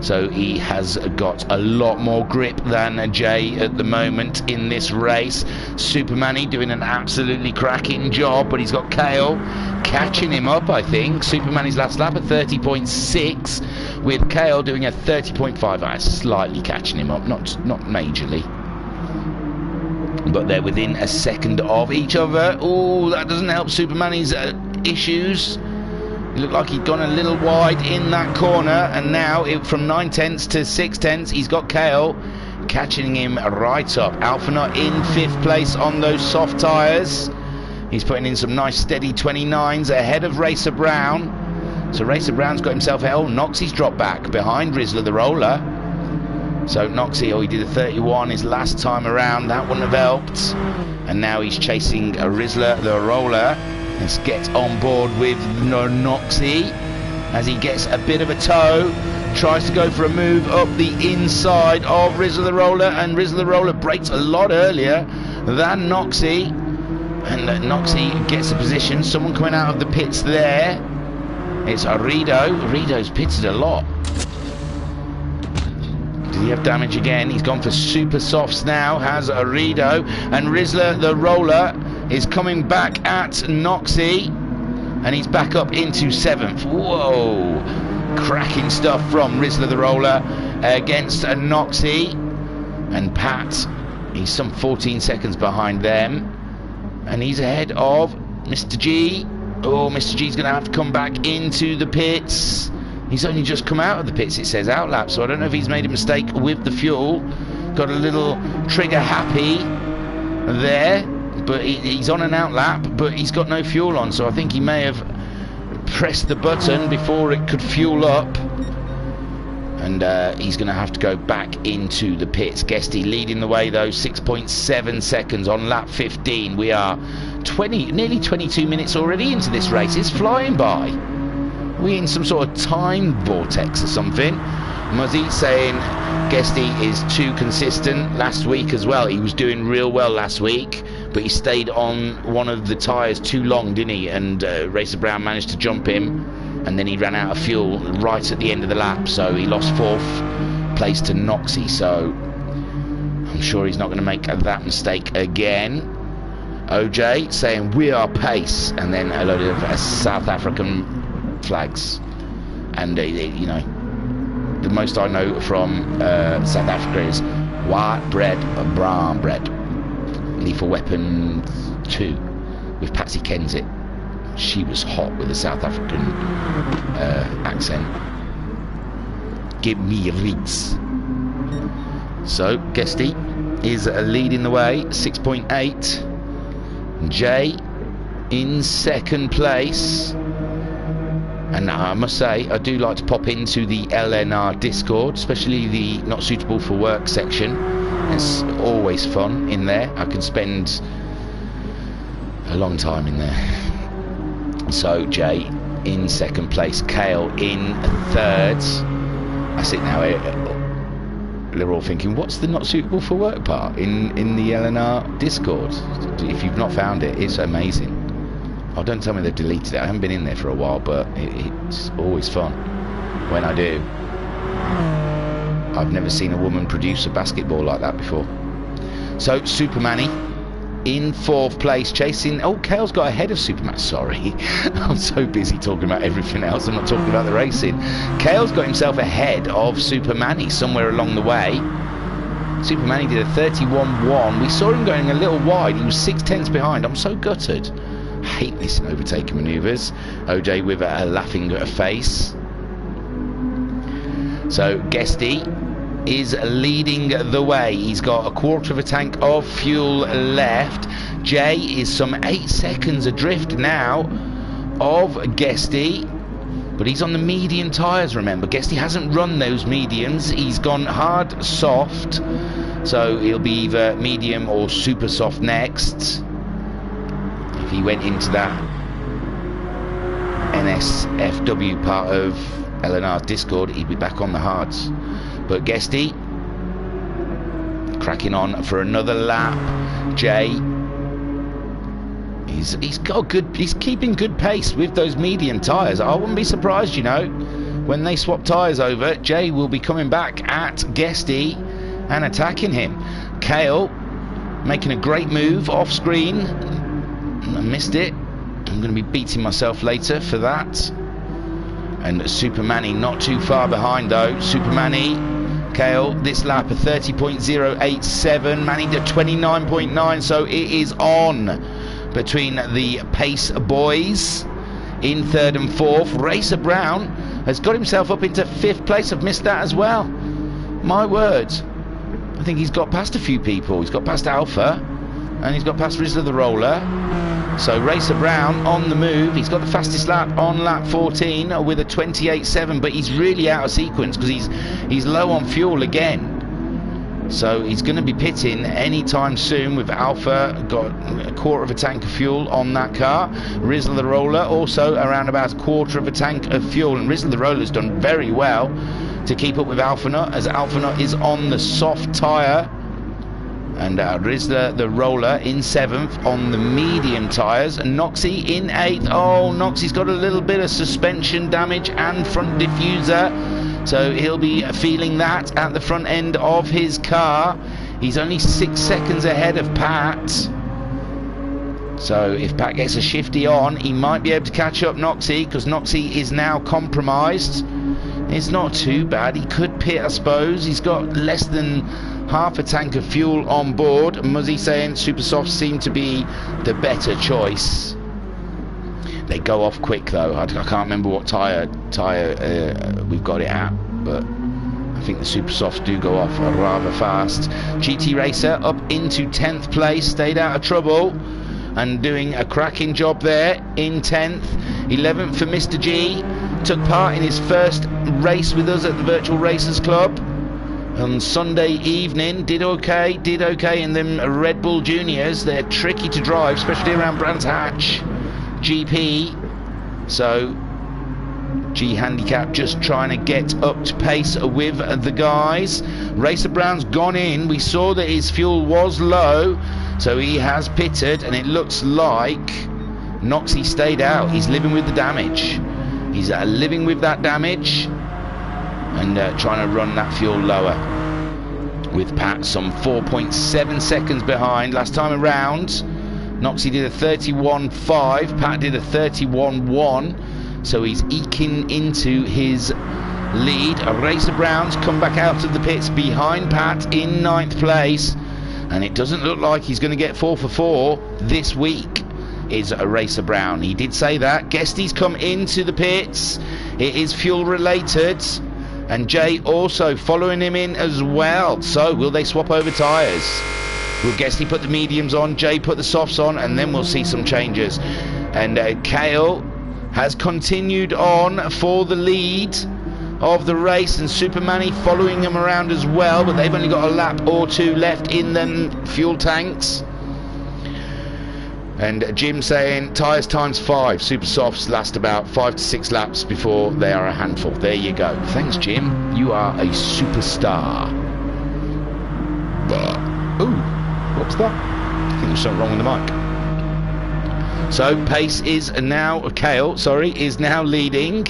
So he has got a lot more grip than Jay at the moment in this race. Supermanny doing an absolutely cracking job, but he's got Kale catching him up, I think. Supermanny's last lap at 30.6, with Kale doing a 30.5. Slightly catching him up, not majorly. But they're within a second of each other. Oh, that doesn't help Supermanny's issues. It looked like he'd gone a little wide in that corner, and now from 9/10 to 6/10, he's got Kale catching him right up. Alphanut in 5th place on those soft tyres. He's putting in some nice steady 29s ahead of Racer Brown. So Racer Brown's got himself held. Noxie's dropped back behind Rizzler the Roller. So Noxie, he did a 31 his last time around. That wouldn't have helped. And now he's chasing Rizzler the Roller. Let's get on board with Noxie as he gets a bit of a tow. Tries to go for a move up the inside of Rizzler the Roller, and Rizzler the Roller breaks a lot earlier than Noxie. And Noxie gets a position. Someone coming out of the pits there. It's Arido. Arido's pitted a lot. Did he have damage again? He's gone for super softs now, has Arido. And Rizzler the Roller is coming back at Noxie, and he's back up into 7th. Whoa, cracking stuff from Rizzler the Roller against Noxie. And Pat, he's some 14 seconds behind them, and he's ahead of Mr. G. Oh, Mr. G's going to have to come back into the pits. He's only just come out of the pits, it says outlap, so I don't know if he's made a mistake with the fuel. Got a little trigger happy there. But he's on an outlap, but he's got no fuel on, so I think he may have pressed the button before it could fuel up. And he's going to have to go back into the pits. Guesty leading the way though, 6.7 seconds on lap 15. We are nearly 22 minutes already into this race. It's flying by. We're in some sort of time vortex or something. Muzzy saying Guesty is too consistent. Last week as well, he was doing real well last week, but he stayed on one of the tyres too long, didn't he? And Racer Brown managed to jump him, and then he ran out of fuel right at the end of the lap, so he lost 4th place to Noxie. So I'm sure he's not going to make that mistake again. OJ saying we are pace, and then a load of South African flags. And you know, the most I know from South Africa is white bread or brown bread. Lethal Weapon 2 with Patsy Kensit. She was hot with a South African accent. Give me a Riggs. So Guesty is leading the way, 6.8. Jay in 2nd place. And I must say, I do like to pop into the LNR Discord, especially the not suitable for work section. It's always fun in there. I can spend a long time in there. So Jay in 2nd place, Kale in 3rd. I sit now, they're all thinking, what's the not suitable for work part in the LNR Discord? If you've not found it, it's amazing. Oh, don't tell me they've deleted it. I haven't been in there for a while, but it's always fun when I do. I've never seen a woman produce a basketball like that before. So Supermanny in 4th place, chasing. Oh, Kale's got ahead of Superman. Sorry, I'm so busy talking about everything else. I'm not talking about the racing. Kale's got himself ahead of Supermanny somewhere along the way. Supermanny did a 31.1. We saw him going a little wide. He was 6/10 behind. I'm so gutted. I hate this in overtaking manoeuvres. OJ with a laughing face. So Guesty is leading the way. He's got a 1/4 of a tank of fuel left. Jay is some 8 seconds adrift now of Guesty, but he's on the medium tyres, remember. Guesty hasn't run those mediums. He's gone hard soft, so he'll be either medium or super soft next. If he went into that NSFW part of LNR's Discord, he'd be back on the hards. But Guesty cracking on for another lap. Jay, he's got good, he's keeping good pace with those medium tyres. I wouldn't be surprised, you know, when they swap tyres over, Jay will be coming back at Guesty and attacking him. Kale making a great move off screen. I missed it. I'm going to be beating myself later for that. And Super Manny not too far behind though. Super Manny, Kale, this lap a 30.087, Manny to 29.9, so it is on between the pace boys in third and fourth. Racer Brown has got himself up into fifth place. I've missed that as well. My word. I think he's got past a few people. He's got past Alpha and he's got past Rizzler the Roller. So Racer Brown on the move. He's got the fastest lap on lap 14 with a 28.7, but he's really out of sequence because he's low on fuel again. So he's going to be pitting anytime soon with Alpha. Got a quarter of a tank of fuel on that car. Rizzler the Roller also around about a quarter of a tank of fuel. And Rizzler the Roller's done very well to keep up with Alphanut, as Alphanut is on the soft tyre. And Rizzler the Roller in seventh on the medium tyres. And Noxie in eighth. Oh, Noxie's got a little bit of suspension damage and front diffuser, so he'll be feeling that at the front end of his car. He's only 6 seconds ahead of Pat. So if Pat gets a shifty on, he might be able to catch up Noxie, because Noxie is now compromised. It's not too bad. He could pit, I suppose. He's got less than half a tank of fuel on board. Muzzy saying Super Softs seem to be the better choice. They go off quick though. I can't remember what tyre we've got it at, but I think the Super Softs do go off rather fast. GT Racer up into 10th place, stayed out of trouble and doing a cracking job there in 10th. 11th for Mr. G, took part in his first race with us at the Virtual Racers Club on Sunday evening. Did okay in them Red Bull Juniors. They're tricky to drive, especially around Brands Hatch GP. So G Handicap just trying to get up to pace with the guys. Racer Brown's gone in. We saw that his fuel was low, so he has pitted, and it looks like Noxie stayed out. He's living with the damage. He's living with that damage and trying to run that fuel lower. With Pat some 4.7 seconds behind. Last time around, Noxie did a 31.5, Pat did a 31.1, so he's eking into his lead. Racer Brown's come back out of the pits behind Pat in 9th place, and it doesn't look like he's going to get 4 for 4 this week. Is a Racer Brown. He did say that. Guesty's come into the pits. It is fuel related, and Jay also following him in as well. So will they swap over tyres? Will Guesty put the mediums on, Jay put the softs on, and then we'll see some changes. And Kale has continued on for the lead of the race, and Super Manny following him around as well, but they've only got a lap or two left in them fuel tanks. And Jim saying tyres times 5. Super Softs last about 5 to 6 laps before they are a handful. There you go. Thanks, Jim. You are a superstar. Ooh, what's that? I think there's something wrong with the mic. So pace is now, Kale, sorry, is now leading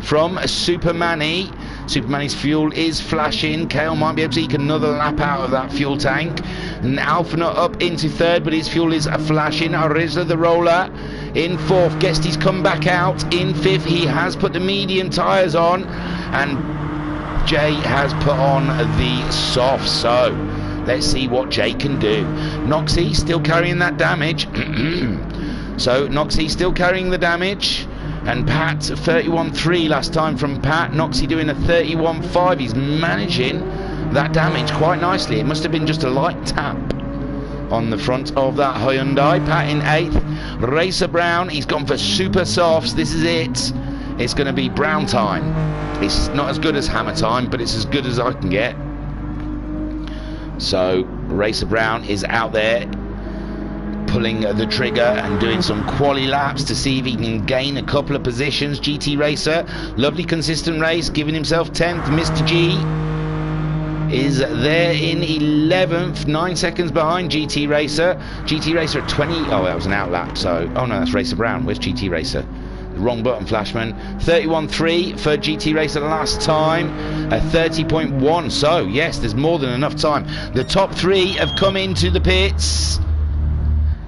from Super Manny. Super Manny's fuel is flashing. Kale might be able to eke another lap out of that fuel tank. And Alphanut up into third, but his fuel is flashing. Rizzler the Roller in fourth. Guesty's come back out in fifth. He has put the medium tyres on, and Jay has put on the soft. So let's see what Jay can do. Noxie still carrying that damage. So Noxie still carrying the damage. And Pat, 31.3 last time from Pat. Noxie doing a 31.5. He's managing that damage quite nicely. It must have been just a light tap on the front of that Hyundai. Pat in 8th. Racer Brown, he's gone for Super Softs. This is it. It's going to be Brown time. It's not as good as Hammer time, but it's as good as I can get. So Racer Brown is out there pulling the trigger and doing some quali laps to see if he can gain a couple of positions. GT Racer, lovely consistent race, giving himself 10th. Mr. G is there in 11th, 9 seconds behind GT Racer. GT Racer at 20. Oh, that was an outlap. So, oh no, that's Racer Brown. Where's GT Racer? Wrong button, Flashman. 31.3 for GT Racer last time. 30.1. So, yes, there's more than enough time. The top 3 have come into the pits.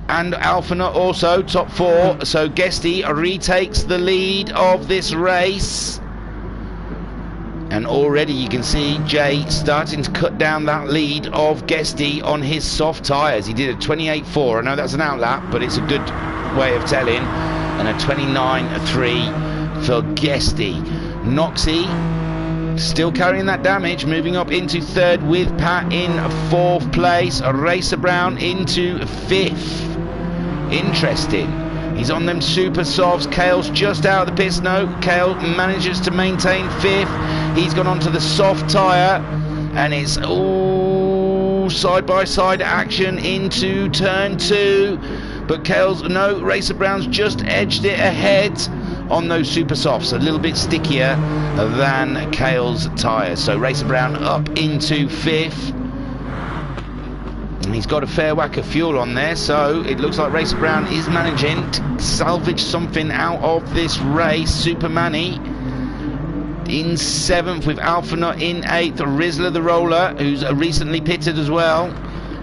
And Alphanut also, top 4. So, Guesty retakes the lead of this race. And already you can see Jay starting to cut down that lead of Guesty on his soft tyres. He did a 28.4. I know that's an outlap, but it's a good way of telling. And a 29.3 for Guesty. Noxie still carrying that damage, moving up into 3rd with Pat in 4th place. Racer Brown into 5th. Interesting. He's on them super softs. Kale's just out of the pits. No, Kale manages to maintain 5th. He's gone onto the soft tyre, and it's side-by-side action into turn 2. But Kale's, no, Racer Brown's just edged it ahead on those super softs. A little bit stickier than Kale's tyres. So Racer Brown up into 5th. And he's got a fair whack of fuel on there, so it looks like Racer Brown is managing to salvage something out of this race. Super Manny in 7th with Alphanut in 8th. Rizzler the Roller, who's recently pitted as well.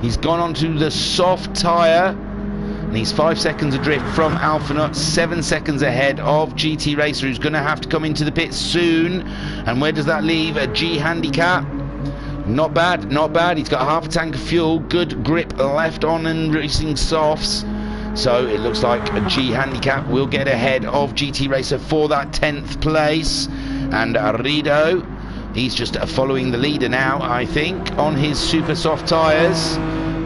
He's gone onto the soft tyre. And he's 5 seconds adrift from Alphanut, 7 seconds ahead of GT Racer, who's going to have to come into the pits soon. And where does that leave a G Handicap? Not bad, not bad. He's got half a tank of fuel, good grip left on and racing softs. So it looks like a G Handicap will get ahead of GT Racer for that 10th place. And Rido, he's just following the leader now, I think, on his super soft tyres,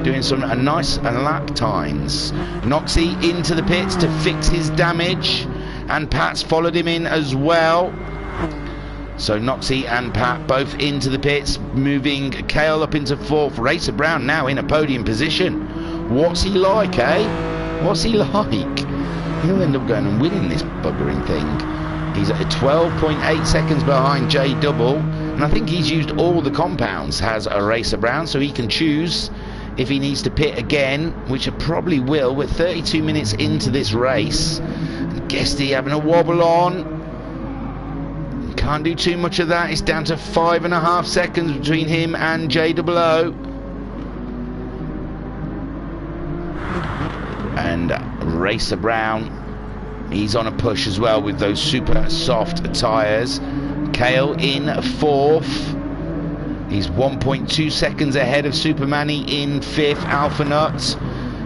doing some nice lap times. Noxie into the pits to fix his damage, and Pat's followed him in as well. So Noxie and Pat both into the pits, moving Kale up into 4th. Racer Brown now in a podium position. What's he like, eh? What's he like? He'll end up going and winning this buggering thing. He's at 12.8 seconds behind J Double, and I think he's used all the compounds, has a Racer Brown, so he can choose if he needs to pit again, which he probably will. We're 32 minutes into this race. Guesty having a wobble on. Can't do too much of that. It's down to 5.5 seconds between him and JOO. And Racer Brown, he's on a push as well with those super soft tyres. Kale in 4th. He's 1.2 seconds ahead of Supermanny in 5th. Alphanut,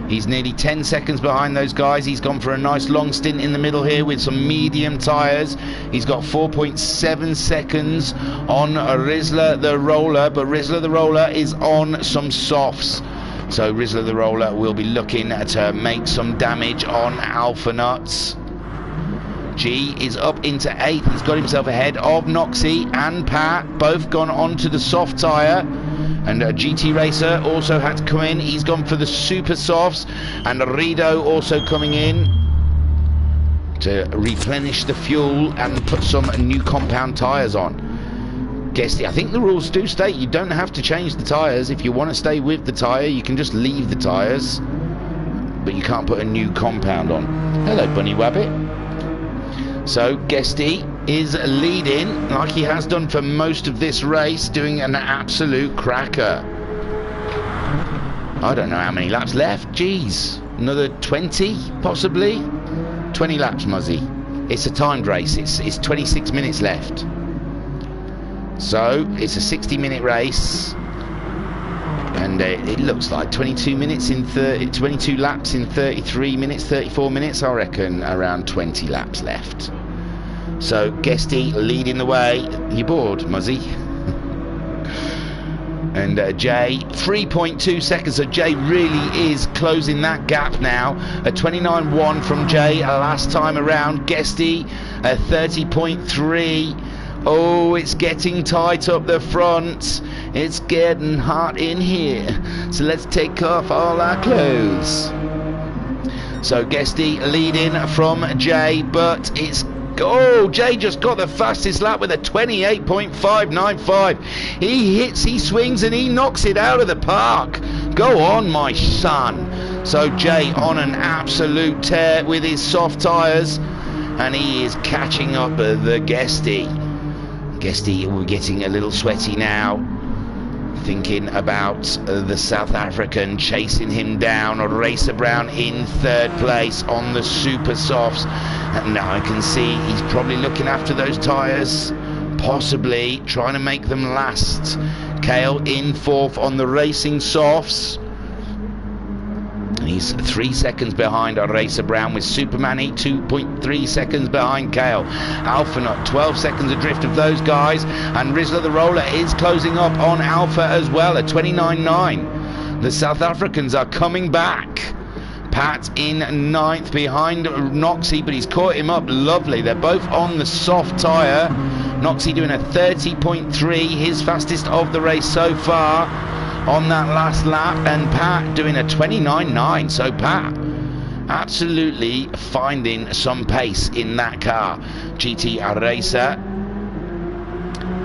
he's nearly 10 seconds behind those guys. He's gone for a nice long stint in the middle here with some medium tyres. He's got 4.7 seconds on Rizzler the Roller, but Rizzler the Roller is on some softs. So Rizzler the Roller will be looking to make some damage on Alphanut. G is up into 8th. He's got himself ahead of Noxie and Pat, both gone onto the soft tyre. And GT Racer also had to come in. He's gone for the super softs. And Rido also coming in to replenish the fuel and put some new compound tyres on. I think the rules do state you don't have to change the tyres. If you want to stay with the tyre, you can just leave the tyres, but you can't put a new compound on. Hello, Bunny Wabbit. So Guesty is leading like he has done for most of this race, doing an absolute cracker. I don't know how many laps left. Jeez, another 20 possibly. 20 laps, Muzzy. It's a timed race. It's 26 minutes left. So it's a 60-minute race, and it looks like 22 minutes in 22 laps in 33 minutes, 34 minutes. I reckon around 20 laps left. So Guesty leading the way. You bored, Muzzy? And Jay, 3.2 seconds. So Jay really is closing that gap now. A 29.1 from Jay last time around. Guesty, a 30.3. Oh, it's getting tight up the front. It's getting hot in here. So let's take off all our clothes. So Guesty leading from Jay, but it's... Oh, Jay just got the fastest lap with a 28.595. He hits, he swings, and he knocks it out of the park. Go on, my son. So Jay on an absolute tear with his soft tyres. and he is catching up the Guesty. Guesty, we're getting a little sweaty now, thinking about the South African chasing him down. Racer Brown in third place on the super softs, and now I can see he's probably looking after those tyres, possibly trying to make them last. Kale in fourth on the racing softs. He's 3 seconds behind on Racer Brown, with Superman 2.3 seconds behind Kale. Alpha Nut 12 seconds adrift of those guys, and Rizzler the Roller is closing up on Alpha as well at 29.9. The South Africans are coming back. Pat in ninth behind Noxie, but he's caught him up lovely. They're both on the soft tyre. Noxie doing a 30.3, his fastest of the race so far on that last lap, and Pat doing a 29.9. So Pat absolutely finding some pace in that car. GT Racer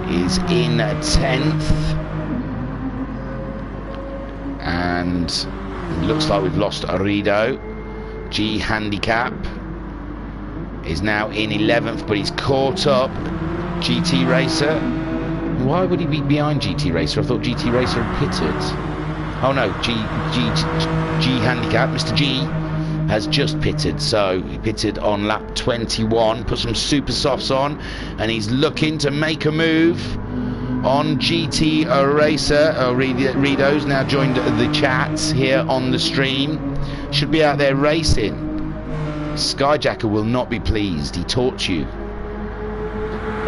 is in 10th, and looks like we've lost Rido. G Handicap is now in 11th, but he's caught up. GT Racer, why would he be behind GT Racer? I thought GT Racer had pitted. Oh no, G Handicap, Mr. G, has just pitted. So he pitted on lap 21, put some super softs on, and he's looking to make a move on GT Racer. Rido's now joined the chats here on the stream. Should be out there racing. Skyjacker will not be pleased. He taught you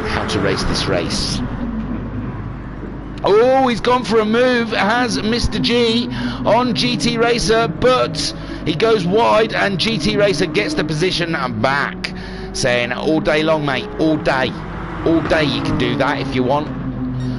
how to race this race. Oh, he's gone for a move, has Mr. G on GT Racer, but he goes wide, and GT Racer gets the position back, saying all day long, mate, all day you can do that if you want.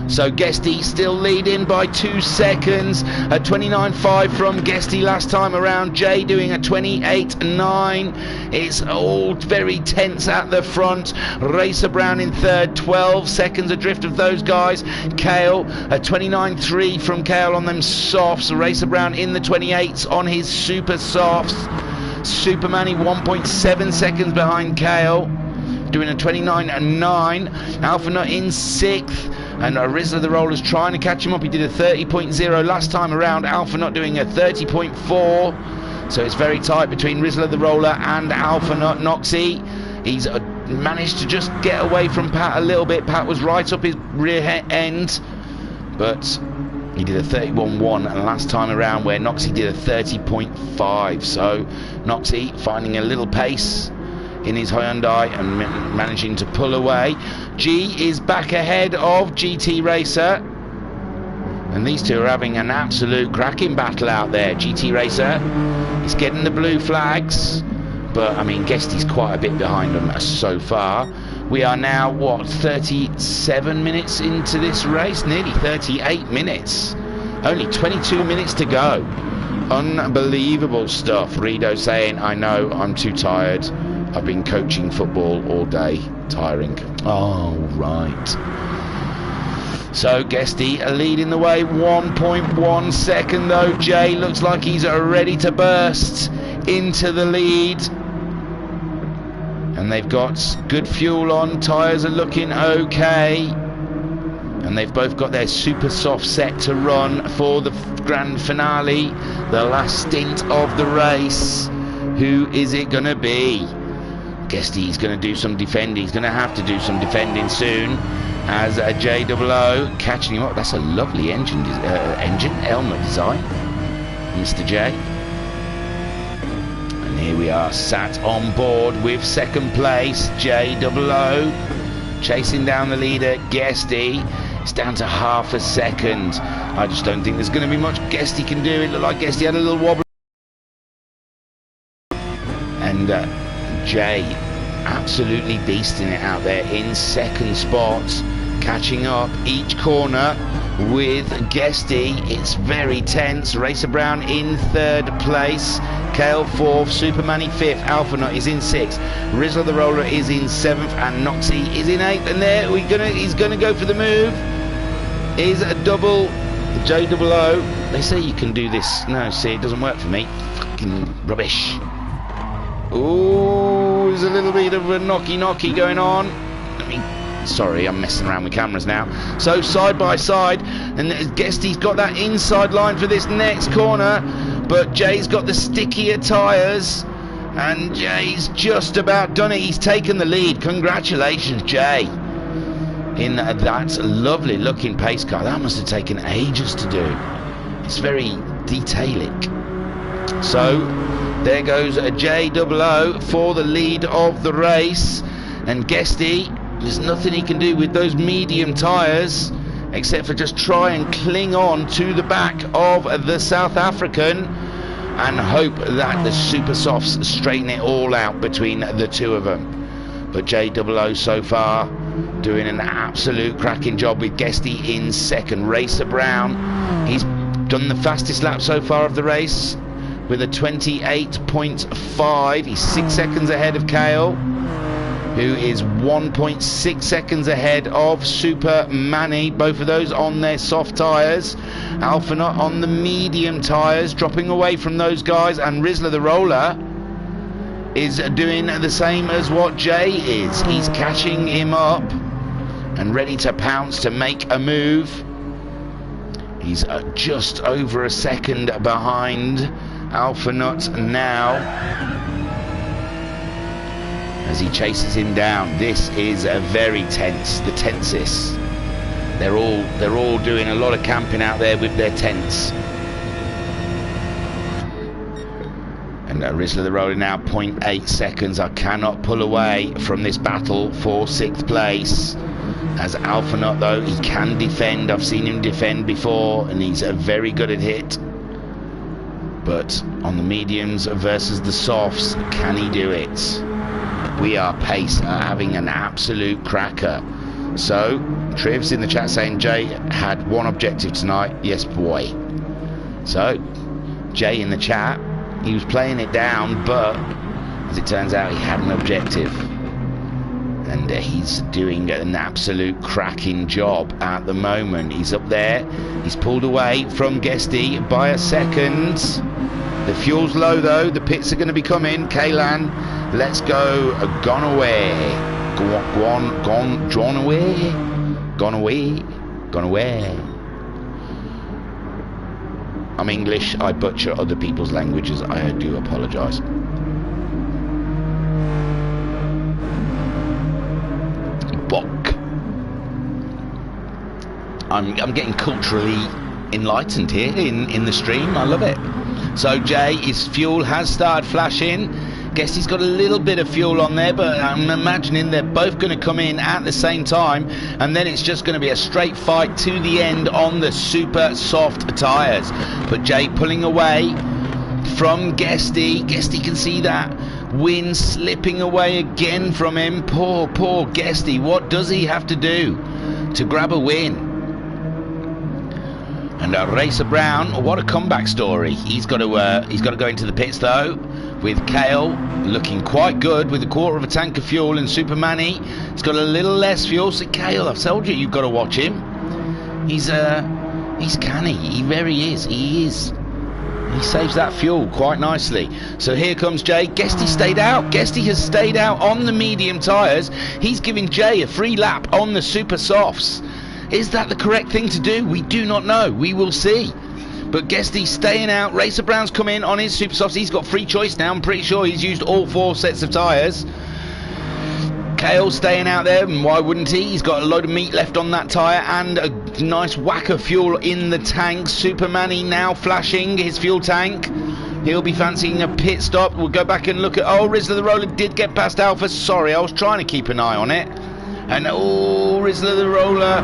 So Guesty still leading by 2 seconds, a 29.5 from Guesty last time around. Jay doing a 28.9. It's all very tense at the front. Racer Brown in third, 12 seconds adrift of those guys. Kale, a 29.3 from Kale on them softs. Racer Brown in the 28s on his super softs. Supermanny 1.7 seconds behind Kale, doing a 29.9. Alpha Nut in 6th, and Rizzler the Roller's trying to catch him up. He did a 30.0 last time around. Alpha Nut doing a 30.4. So it's very tight between Rizzler the Roller and Alpha Nut. Noxie, he's managed to just get away from Pat a little bit. Pat was right up his rear end, but he did a 31.1 last time around, where Noxie did a 30.5. So Noxie finding a little pace in his Hyundai and managing to pull away. G is back ahead of GT Racer, and these two are having an absolute cracking battle out there. GT Racer is getting the blue flags, but I mean Guesty's quite a bit behind them so far. We are now, what, 37 minutes into this race? Nearly 38 minutes. Only 22 minutes to go. Unbelievable stuff. Rido saying, I know, I'm too tired. I've been coaching football all day. Tiring. Oh, right. So Guesty leading the way, 1.1 second though. Jay looks like he's ready to burst into the lead. And they've got good fuel on. Tyres are looking okay. And they've both got their super soft set to run for the grand finale, the last stint of the race. Who is it going to be? Guesty's going to do some defending. He's going to have to do some defending soon, as JOO catching him up. That's a lovely engine helmet design, Mr. J. And here we are, sat on board with second place, JOO, chasing down the leader, Guesty. It's down to half a second. I just don't think there's going to be much Guesty can do. It looked like Guesty had a little wobble. And Jay absolutely beasting it out there in second spot, catching up each corner with Guesty. It's very tense. Racer Brown in third place, Kale fourth, Supermanny fifth, Alpha Nut is in sixth, Rizzler the Roller is in seventh, and Noxie is in eighth. And there he's gonna go for the move. Is a double JOO. They say you can do this. No, see, it doesn't work for me. Fucking rubbish. Ooh, goes. A little bit of a knocky going on. Sorry, I'm messing around with cameras now. So side by side, and Guesty's got that inside line for this next corner, but Jay's got the stickier tyres, and Jay's just about done it. He's taken the lead. Congratulations, Jay, in that lovely looking pace car. That must have taken ages to do. It's very detailic. So there goes a J00 for the lead of the race, and Guesty, there's nothing he can do with those medium tyres except for just try and cling on to the back of the South African and hope that the super softs straighten it all out between the two of them. But J00 so far doing an absolute cracking job with Guesty in second. Racer Brown, he's done the fastest lap so far of the race with a 28.5. He's 6 seconds ahead of Kale, who is 1.6 seconds ahead of Super Manny, both of those on their soft tyres. Alphanut on the medium tyres, dropping away from those guys, and Rizzler the Roller is doing the same as what Jay is. He's catching him up and ready to pounce to make a move. He's just over a second behind Alphanut now, as he chases him down. This is a very tense, the tensest. They're all doing a lot of camping out there with their tents. And Rizzler the Roller now 0.8 seconds. I cannot pull away from this battle for 6th place. As Alphanut, though, he can defend. I've seen him defend before, and he's very good at hit. But on the mediums versus the softs, can he do it? We Are Pace are having an absolute cracker. So Triv's in the chat saying Jay had one objective tonight. Yes, boy. So Jay in the chat, he was playing it down, but as it turns out, he had an objective, and he's doing an absolute cracking job at the moment. He's up there. He's pulled away from Guesty by a second. The fuel's low though. The pits are going to be coming. Kaylan, let's go. Gone away. Gone away. I'm English. I butcher other people's languages. I do apologise. Bok. I'm getting culturally enlightened here in the stream. I love it. So Jay, his fuel has started flashing. Guess he's got a little bit of fuel on there, but I'm imagining they're both going to come in at the same time, and then it's just going to be a straight fight to the end on the super soft tyres. But Jay pulling away from Guesty. Guesty can see that win slipping away again from him. Poor Guesty. What does he have to do to grab a win? And Racer Brown, what a comeback story. He's got to go into the pits though, with Kale looking quite good with a quarter of a tank of fuel, and Super Manny, he's got a little less fuel. So Kale, I've told you, you've got to watch him. He's canny. He very is. He saves that fuel quite nicely. So here comes Jay. Guesty stayed out. Guesty has stayed out on the medium tyres. He's giving Jay a free lap on the super softs. Is that the correct thing to do? We do not know. We will see. But Guesty's staying out. Racer Brown's come in on his super softs. He's got free choice now. I'm pretty sure he's used all 4 sets of tyres. Kale staying out there, and why wouldn't he? He's got a load of meat left on that tyre and a nice whack of fuel in the tank. Super Manny now flashing his fuel tank. He'll be fancying a pit stop. We'll go back and look at... Oh, Rizzler the Roller did get past Alpha. Sorry, I was trying to keep an eye on it. And Rizzler the Roller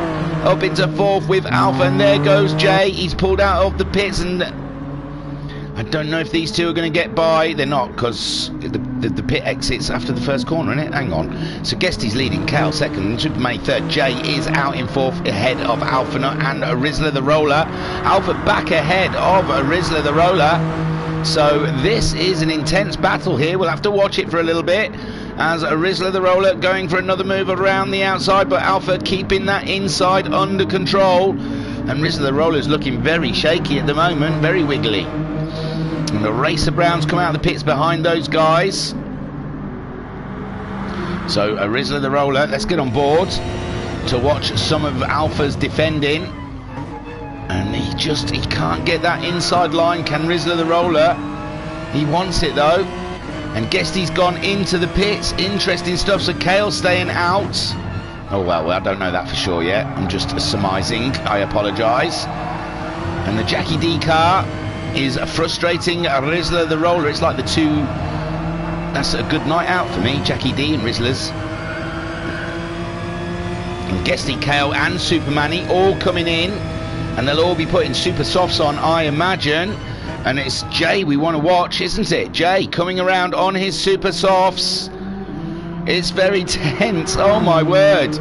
up into 4th with Alpha, and there goes Jay. He's pulled out of the pits, and I don't know if these two are going to get by. They're not, because the pit exits after the first corner, innit? Hang on. So Guesty's leading, Cal 2nd, Super May 3rd. Jay is out in 4th ahead of Alphanut and Rizzler the Roller. Alpha back ahead of Rizzler the Roller. So this is an intense battle here. We'll have to watch it for a little bit, as Rizzler the Roller going for another move around the outside, but Alpha keeping that inside under control. And Rizzler the Roller is looking very shaky at the moment, very wiggly. And the Racer Browns come out of the pits behind those guys. So Rizzler the Roller, let's get on board to watch some of Alpha's defending. And he can't get that inside line, can Rizzler the Roller? He wants it though. And Guesty's gone into the pits. Interesting stuff. So Kale staying out. Oh well, I don't know that for sure yet. I'm just surmising. I apologise. And the Jackie D car is frustrating Rizzler the Roller. It's like the two. That's a good night out for me, Jackie D and Rizzlers. And Guesty, Kale and Supermanny all coming in. And they'll all be putting super softs on, I imagine. And it's Jay we want to watch, isn't it? Jay coming around on his super softs. It's very tense, oh my word.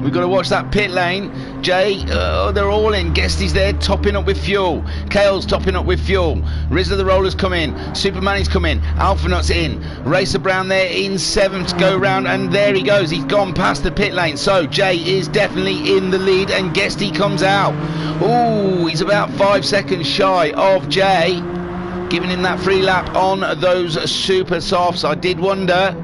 We've got to watch that pit lane. Jay, they're all in. Guesty's there topping up with fuel. Kale's topping up with fuel. Rizzler the Roller's come in. Supermanny's come in. Alphanut's in. Racer Brown there in 7th go round. And there he goes. He's gone past the pit lane. So Jay is definitely in the lead. And Guesty comes out. Ooh, he's about 5 seconds shy of Jay. Giving him that free lap on those super softs. I did wonder.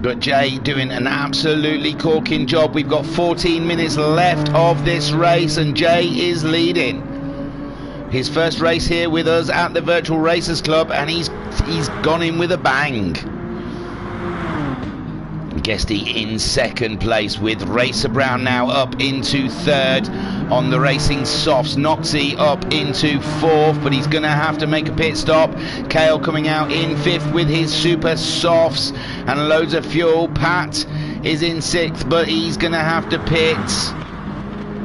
But Jay doing an absolutely corking job. We've got 14 minutes left of this race and Jay is leading. His first race here with us at the Virtual Racers Club and he's gone in with a bang. Guesty in 2nd place with Racer Brown now up into 3rd on the racing softs. Noxie up into 4th, but he's going to have to make a pit stop. Kale coming out in 5th with his super softs and loads of fuel. Pat is in 6th, but he's going to have to pit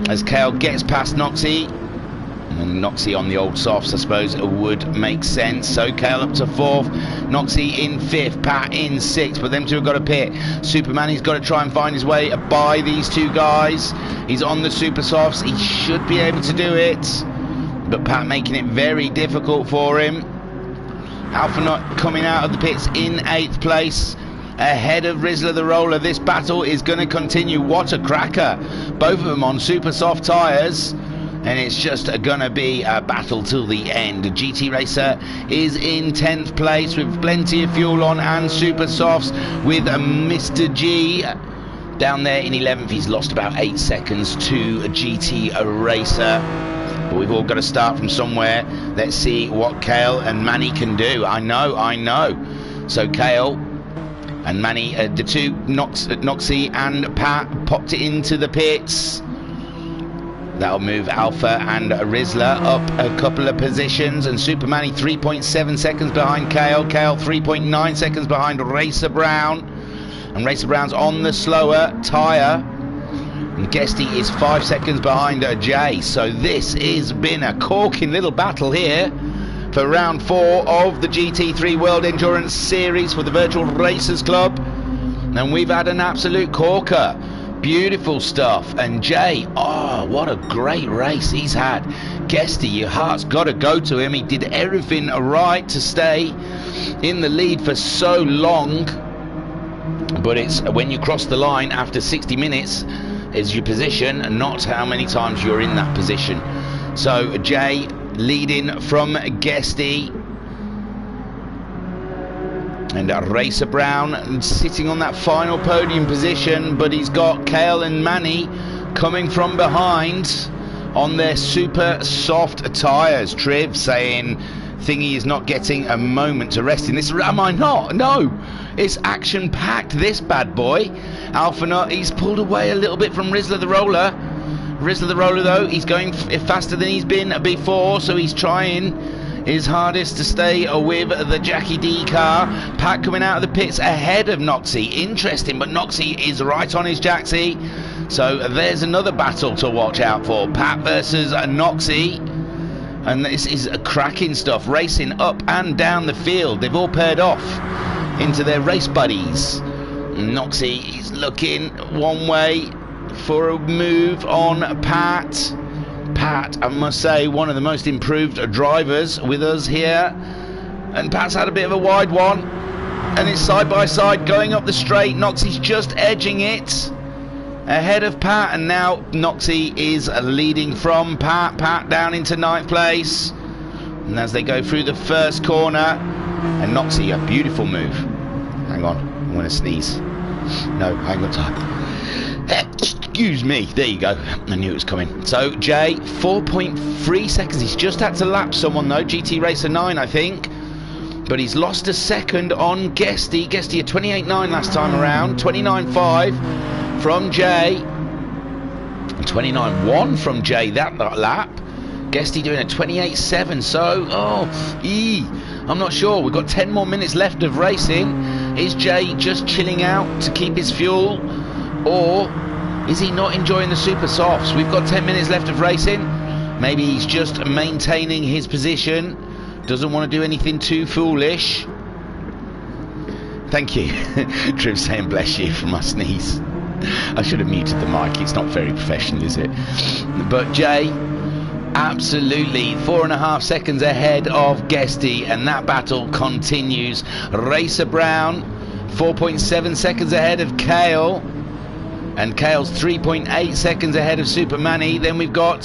as Kale gets past Noxie. And Noxie on the old softs, I suppose, would make sense. So Kale up to 4th, Noxie in 5th, Pat in 6th, but them two have got to pit. Superman, he's got to try and find his way by these two guys. He's on the super softs, he should be able to do it, but Pat making it very difficult for him. Alphanut coming out of the pits in 8th place, ahead of Rizzler the Roller. This battle is going to continue. What a cracker. Both of them on super soft tyres. And it's just gonna be a battle till the end. GT Racer is in 10th place with plenty of fuel on and super softs, with Mr. G down there in 11th. He's lost about 8 seconds to a GT Racer. But we've all got to start from somewhere. Let's see what Kale and Manny can do. I know. So Kale and Manny, the two, Noxie and Pat, popped it into the pits. That'll move Alpha and Rizzler up a couple of positions, and Supermanny 3.7 seconds behind Kale. Kale 3.9 seconds behind Racer Brown, and Racer Brown's on the slower tyre. And Guesty is 5 seconds behind Jay. So this has been a corking little battle here for round 4 of the GT3 World Endurance Series for the Virtual Racers Club, and we've had an absolute corker. Beautiful stuff. And Jay, oh, what a great race he's had. Guesty, your heart's got to go to him. He did everything right to stay in the lead for so long, but it's when you cross the line after 60 minutes is your position, not how many times you're in that position. So Jay leading from Guesty, and Racer Brown sitting on that final podium position, but he's got Kale and Manny coming from behind on their super soft tyres. Triv saying Thingy is not getting a moment to rest in this. Am I not? No, it's action packed, this bad boy. Alphanut, he's pulled away a little bit from Rizzler the Roller. Rizzler the Roller though, he's going faster than he's been before, so he's trying his hardest to stay with the Jackie D car. Pat coming out of the pits ahead of Noxie. Interesting, but Noxie is right on his Jaxie. So there's another battle to watch out for. Pat versus Noxie. And this is cracking stuff. Racing up and down the field. They've all paired off into their race buddies. Noxie is looking one way for a move on Pat. Pat, I must say, one of the most improved drivers with us here, and Pat's had a bit of a wide one, and it's side by side going up the straight. Noxie's just edging it ahead of Pat, and now Noxie is leading from Pat. Pat down into 9th place, and as they go through the first corner, and Noxie, a beautiful move. Hang on, I'm going to sneeze. No, I ain't got time. Excuse me. There you go. I knew it was coming. So, Jay, 4.3 seconds. He's just had to lap someone, though. GT Racer 9, I think. But he's lost a second on Guesty. Guesty at 28.9 last time around. 29.5 from Jay. 29.1 from Jay that lap. Guesty doing a 28.7. So, I'm not sure. We've got 10 more minutes left of racing. Is Jay just chilling out to keep his fuel? Or is he not enjoying the super softs? We've got 10 minutes left of racing. Maybe he's just maintaining his position. Doesn't want to do anything too foolish. Thank you. Drew saying bless you for my sneeze. I should have muted the mic. It's not very professional, is it? But Jay, absolutely 4.5 seconds ahead of Guesty, and that battle continues. Racer Brown 4.7 seconds ahead of Kale, and Kale's 3.8 seconds ahead of Supermanny. Then we've got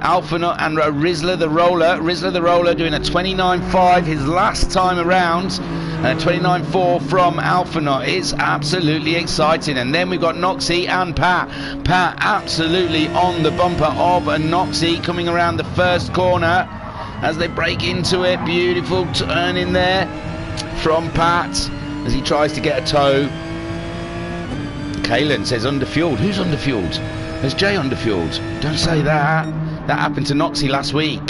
Alphanut and Rizzler the Roller. Rizzler the Roller doing a 29.5 his last time around, and a 29.4 from Alphanut. It's absolutely exciting. And then we've got Noxie and Pat. Pat absolutely on the bumper of a Noxie, coming around the first corner as they break into it. Beautiful turn in there from Pat as he tries to get a tow. Kalen says underfueled. Who's underfueled? Is Jay underfueled? Don't say that. That happened to Noxie last week.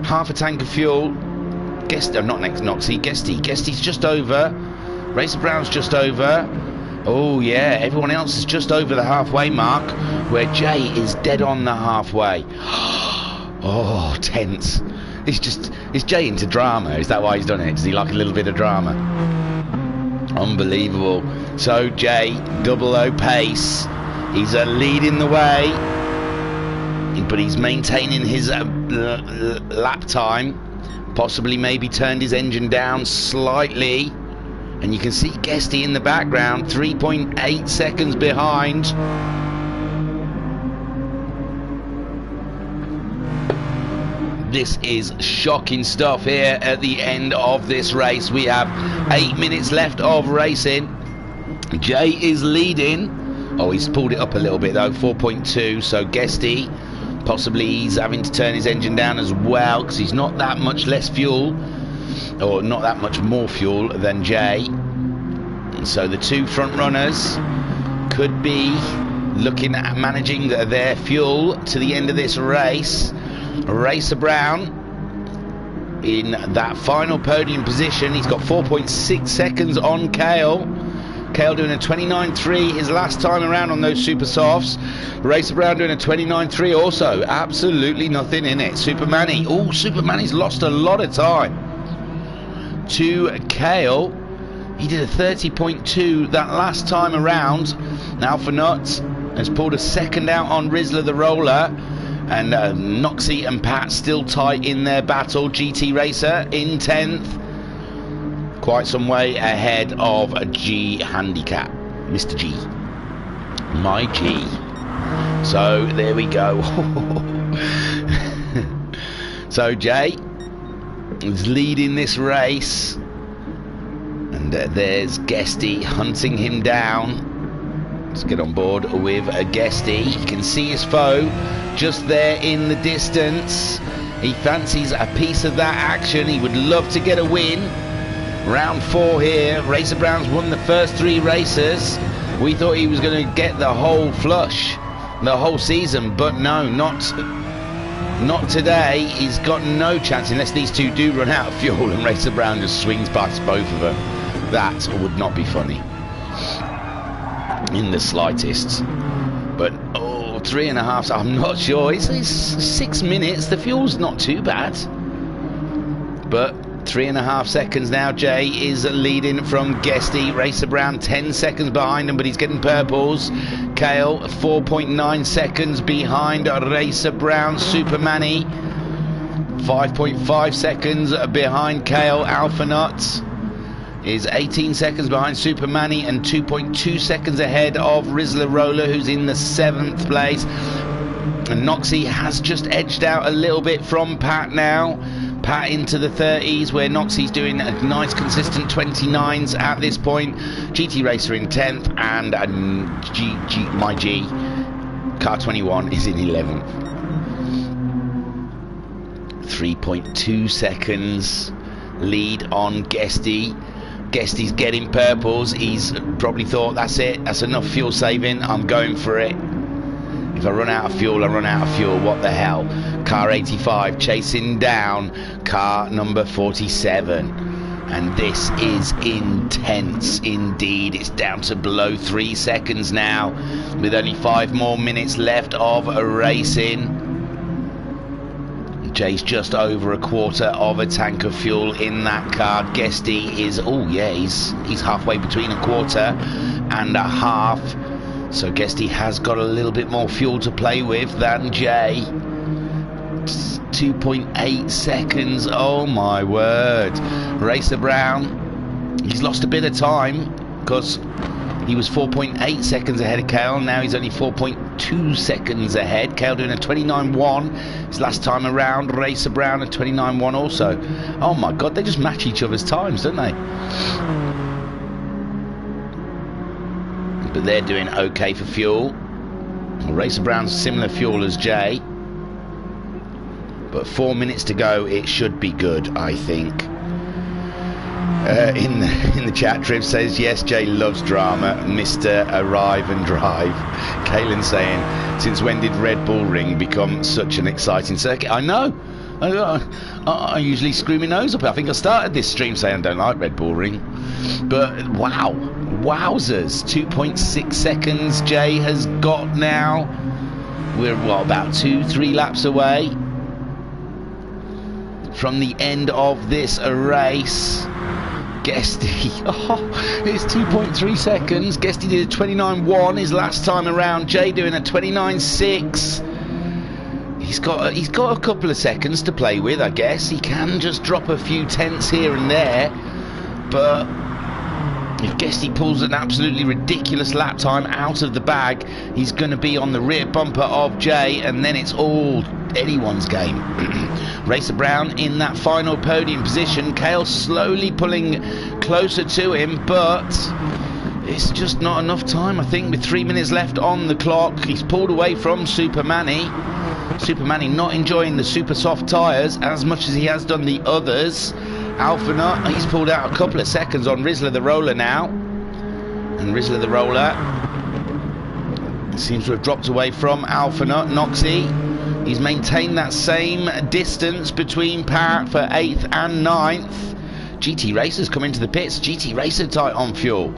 Half a tank of fuel. Not next Noxie. Guesty's just over. Racer Brown's just over. Oh yeah, everyone else is just over the halfway mark, where Jay is dead on the halfway. Oh, tense. Is Jay into drama? Is that why he's done it? Does he like a little bit of drama? Unbelievable. So Jay, 00 pace. He's leading the way, but he's maintaining his lap time. Possibly maybe turned his engine down slightly, and you can see Guesty in the background, 3.8 seconds behind. This is shocking stuff here at the end of this race. We have 8 minutes left of racing. Jay is leading. Oh, he's pulled it up a little bit though, 4.2. So Guesty, possibly he's having to turn his engine down as well, because he's not that much less fuel, or not that much more fuel than Jay. And so the two front runners could be looking at managing their fuel to the end of this race. Racer Brown in that final podium position. He's got 4.6 seconds on Kale. Kale doing a 29.3 his last time around on those super softs. Racer Brown doing a 29.3 also. Absolutely nothing in it. Supermanny. Oh, Supermanny's lost a lot of time to Kale. He did a 30.2 that last time around. Alphanut has pulled a second out on Rizzler the Roller. And Noxie and Pat still tight in their battle. GT Racer in 10th. Quite some way ahead of a G Handicap. Mr. G. My G. So there we go. So Jay is leading this race. And there's Guesty hunting him down. Let's get on board with a Guesty. You can see his foe just there in the distance. He fancies a piece of that action. He would love to get a win. Round 4 here. Racer Brown's won the first 3 races. We thought he was going to get the whole flush, the whole season, but no, not today. He's got no chance unless these two do run out of fuel and Racer Brown just swings past both of them. That would not be funny in the slightest. But 3.5, I'm not sure. It's 6 minutes. The fuel's not too bad, but 3.5 seconds now. Jay is leading from Guesty. Racer Brown 10 seconds behind him, but he's getting purples. Kale 4.9 seconds behind Racer Brown. Supermanny 5.5 seconds behind Kale. Alphanut is 18 seconds behind Supermanny and 2.2 seconds ahead of Rizzler Roller, who's in the 7th place. And Noxie has just edged out a little bit from Pat now. Pat Pat into the 30s, where Noxie's doing a nice consistent 29s at this point. GT Racer in 10th, and my G, car 21, is in 11th. 3.2 seconds lead on Guesty. Guesty's getting purples. He's probably thought, that's it, that's enough fuel saving, I'm going for it. If I run out of fuel, I run out of fuel. What the hell? Car 85 chasing down car number 47. And this is intense indeed. It's down to below 3 seconds now, with only 5 more minutes left of racing. Jay's just over a quarter of a tank of fuel in that car. Guesty is, oh yeah, he's halfway between a quarter and a half. So Guesty has got a little bit more fuel to play with than Jay. 2.8 seconds, oh my word. Racer Brown, he's lost a bit of time, because he was 4.8 seconds ahead of Kale. Now he's only 4.2 seconds ahead. Kale doing a 29.1 his last time around. Racer Brown a 29.1 also. Oh my god, they just match each other's times, don't they? But they're doing okay for fuel. Well, Racer Brown's similar fuel as Jay, but 4 minutes to go. It should be good, I think. In the chat, Triv says, yes, Jay loves drama, Mr. Arrive and Drive. Kalen saying, since when did Red Bull Ring become such an exciting circuit? I know. I usually screw my nose up. I think I started this stream saying I don't like Red Bull Ring. But wow. Wowzers. 2.6 seconds Jay has got now. We're, what, about 2-3 laps away from the end of this race. Guesty, oh, it's 2.3 seconds. Guesty did a 29.1 his last time around. Jay doing a 29.6. He's got a couple of seconds to play with, I guess. He can just drop a few tenths here and there, but if Guesty pulls an absolutely ridiculous lap time out of the bag, he's going to be on the rear bumper of Jay, and then it's all anyone's game. Racer Brown in that final podium position. Kale slowly pulling closer to him, but it's just not enough time, I think, with 3 minutes left on the clock. He's pulled away from Super Manny. Super Manny not enjoying the super soft tyres as much as he has done the others. Alpha Nut, he's pulled out a couple of seconds on Rizzler the Roller now. And Rizzler the Roller seems to have dropped away from Alpha Nut. Noxie, he's maintained that same distance between Parrot for 8th and 9th. GT Racer's come into the pits. GT Racer tight on fuel,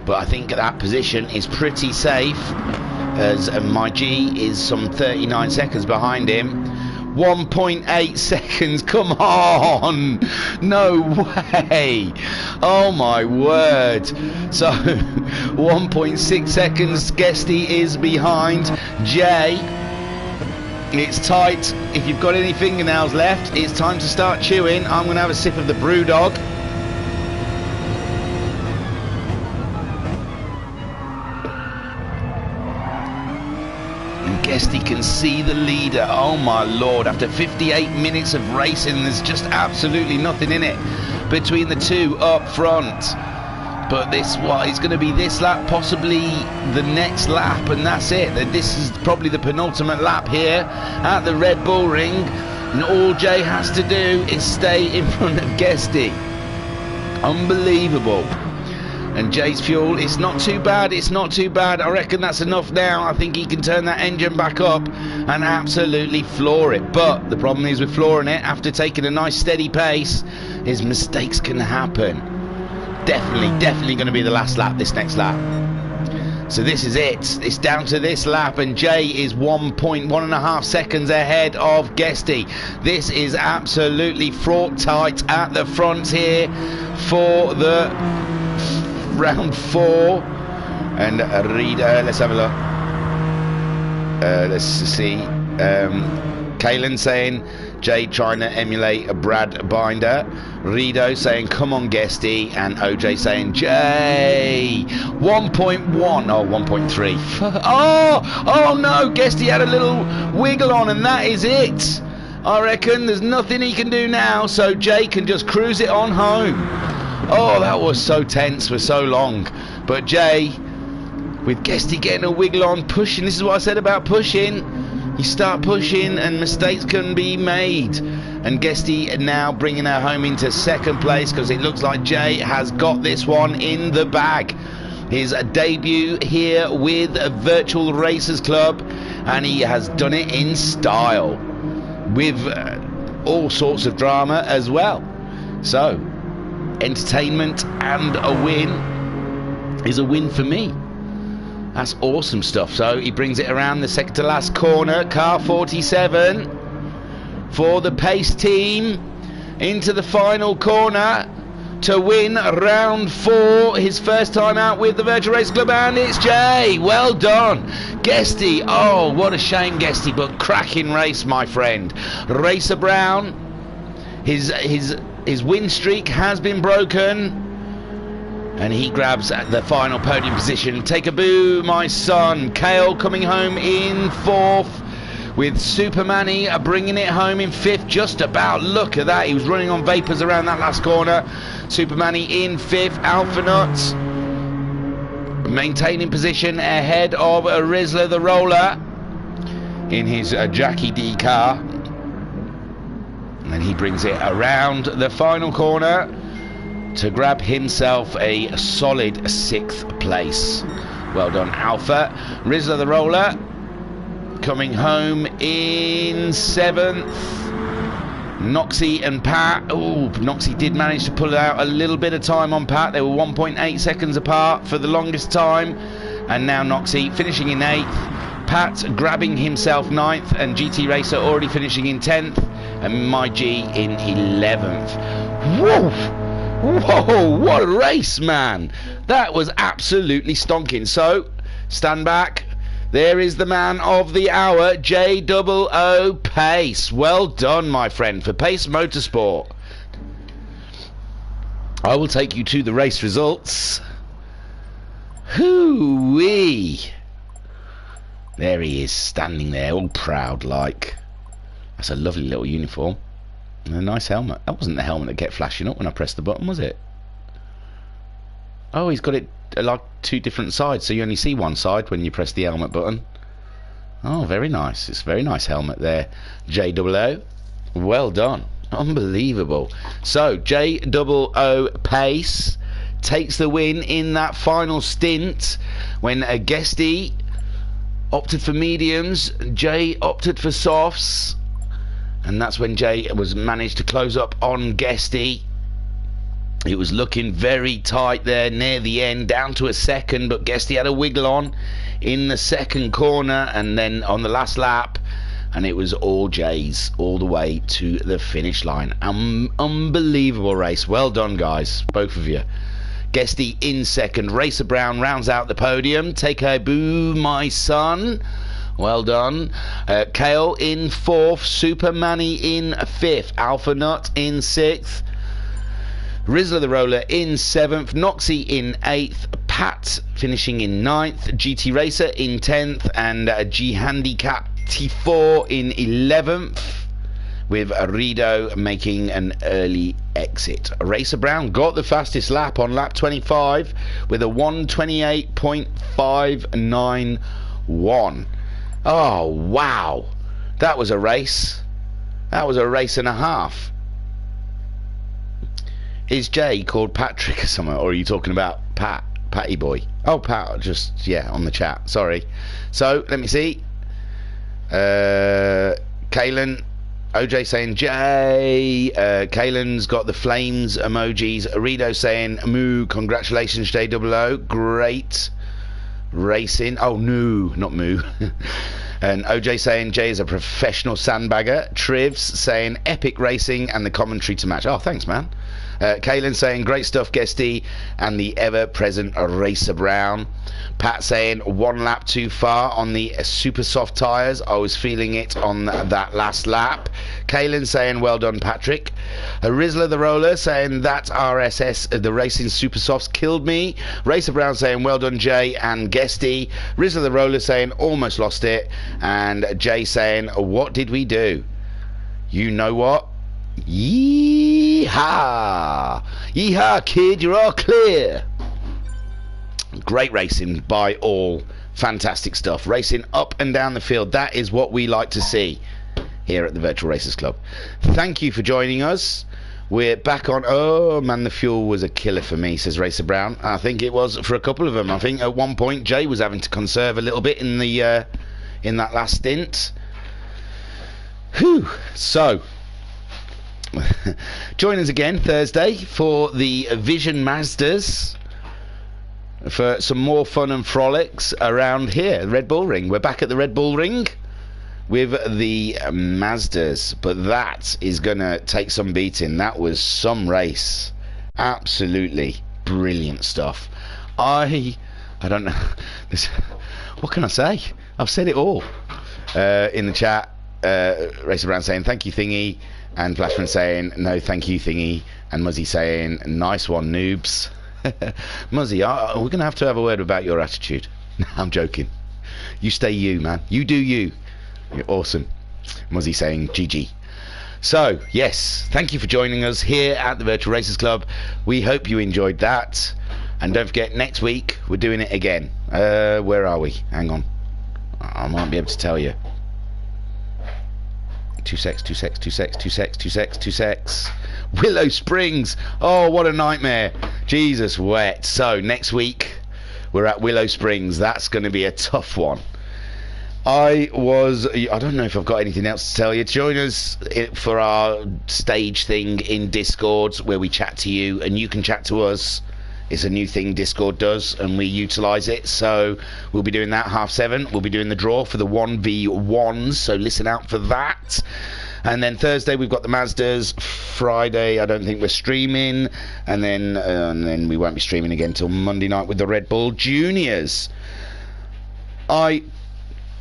but I think that position is pretty safe, as my G is some 39 seconds behind him. 1.8 seconds, come on, no way, oh my word. So 1.6 seconds Guesty is behind Jay. It's tight. If you've got any fingernails left, it's time to start chewing. I'm going to have a sip of the Brewdog. Guesty can see the leader. Oh my lord, after 58 minutes of racing, there's just absolutely nothing in it between the two up front. But this, what, it's going to be this lap, possibly the next lap, and that's it. This is probably the penultimate lap here at the Red Bull Ring, and all Jay has to do is stay in front of Guesty. Unbelievable. And Jay's fuel, it's not too bad, it's not too bad. I reckon that's enough now. I think he can turn that engine back up and absolutely floor it. But the problem is with flooring it, after taking a nice steady pace, his mistakes can happen. Definitely going to be the last lap, this next lap. So this is it. It's down to this lap, and Jay is 1.5 seconds ahead of Guesty. This is absolutely fraught tight at the front here for the round 4. And Rita, let's have a look. Let's see. Kalen saying Jay trying to emulate a Brad Binder. Rido saying come on Guesty, and OJ saying Jay 1.1. Oh, 1.3. Oh no, Guesty had a little wiggle on, and that is it. I reckon there's nothing he can do now, so Jay can just cruise it on home. Oh, that was so tense for so long. But Jay, with Guesty getting a wiggle on, pushing, this is what I said about pushing. You start pushing and mistakes can be made. And Guesty now bringing her home into second place, because it looks like Jay has got this one in the bag. His debut here with Virtual Racers Club, and he has done it in style, with all sorts of drama as well. So, entertainment and a win is a win for me. That's awesome stuff. So he brings it around the second to last corner, car 47 for the Pace team into the final corner to win round 4, his first time out with the Virtual Race Club, and it's Jay. Well done, Guesty. Oh, what a shame, Guesty, but cracking race, my friend. Racer Brown, his win streak has been broken, and he grabs the final podium position. Take a boo, my son. Kale coming home in 4th, with Supermanny bringing it home in 5th, just about. Look at that, he was running on vapours around that last corner. Supermanny in 5th, Alpha Nuts maintaining position ahead of Rizzler the Roller in his Jackie D car. And he brings it around the final corner to grab himself a solid 6th place. Well done, Alpha. Rizzler the Roller coming home in 7th. Noxie and Pat. Oh, Noxie did manage to pull out a little bit of time on Pat. They were 1.8 seconds apart for the longest time. And now Noxie finishing in 8th. Pat grabbing himself 9th, and GT Racer already finishing in 10th, and my G in 11th. Whoa! Whoa, what a race, man. That was absolutely stonking. So, stand back. There is the man of the hour, J-O-O Pace. Well done, my friend, for Pace Motorsport. I will take you to the race results. Hoo-wee. There he is, standing there, all proud like. That's a lovely little uniform. And a nice helmet. That wasn't the helmet that kept flashing up when I pressed the button, was it? Oh, he's got it like 2 different sides, so you only see one side when you press the helmet button. Oh, very nice. It's a very nice helmet there, J-O-O. Well done. Unbelievable. So, J-O-O Pace takes the win in that final stint when Guesty opted for mediums, Jay opted for softs, and that's when Jay was managed to close up on Guesty. It was looking very tight there near the end, down to a second, but Guesty had a wiggle on in the second corner and then on the last lap, and it was all Jay's all the way to the finish line. Unbelievable race. Well done, guys, both of you. Guesty in second. Racer Brown rounds out the podium. Take a boo, my son. Well done. Kale in 4th. Supermanny in 5th. Alpha Nut in 6th. Rizzler the Roller in 7th. Noxie in 8th. Pat finishing in 9th. GT Racer in 10th. And G Handicap T4 in 11th. With Rido making an early exit. Racer Brown got the fastest lap on lap 25 with a 1:28.591. Oh, wow. That was a race. That was a race and a half. Is Jay called Patrick or something, or are you talking about Patty Boy? Oh, Pat, just, yeah, on the chat. Sorry. So, let me see. Kalen, OJ saying Jay. Kalen's got the flames emojis. Arido saying moo. Congratulations, J-O-O. Great racing. Oh, no, not moo. And OJ saying Jay is a professional sandbagger. Trivs saying epic racing and the commentary to match. Oh, thanks, man. Kalen saying great stuff, Guesty, and the ever-present Racer Brown. Pat saying 1 lap too far on the super soft tyres. I was feeling it on that last lap. Kalen saying well done, Patrick. Rizzler the Roller saying that RSS, the racing super softs killed me. Racer Brown saying well done, Jay and Guesty. Rizzler the Roller saying almost lost it. And Jay saying what did we do? you know what? Yeehaw! Yeehaw, kid, you're all clear. Great racing by all. Fantastic stuff. Racing up and down the field. That is what we like to see here at the Virtual Racers Club. Thank you for joining us. We're back on. Oh man, the fuel was a killer for me, says Racer Brown. I think it was for a couple of them. I think at one point Jay was having to conserve a little bit in the in that last stint. Whew. So join us again Thursday for the Vision Mazdas, for some more fun and frolics around here, Red Bull Ring. We're back at the Red Bull Ring with the Mazdas, but that is gonna take some beating. That was some race. Absolutely brilliant stuff. I don't know. What can I say? I've said it all. In the chat, Racer Brown saying thank you Thingy, and Flashman saying no thank you Thingy, and Muzzy saying nice one noobs. Muzzy, we're gonna have to have a word about your attitude. I'm joking. You stay you, man. You do you. You're awesome. Muzzy saying GG. So yes, thank you for joining us here at the Virtual Racers Club. We hope you enjoyed that, and don't forget, next week we're doing it again. Where are we? Hang on, I might be able to tell you. 2 secs. Willow Springs. Oh, what a nightmare. Jesus wet. So next week we're at Willow Springs. That's going to be a tough one. I don't know if I've got anything else to tell you. Join us for our stage thing in Discord, where we chat to you and you can chat to us. It's a new thing Discord does, and we utilise it. So we'll be doing that 7:30. We'll be doing the draw for the 1v1s, so listen out for that. And then Thursday we've got the Mazdas. Friday I don't think we're streaming, and then we won't be streaming again till Monday night with the Red Bull Juniors. I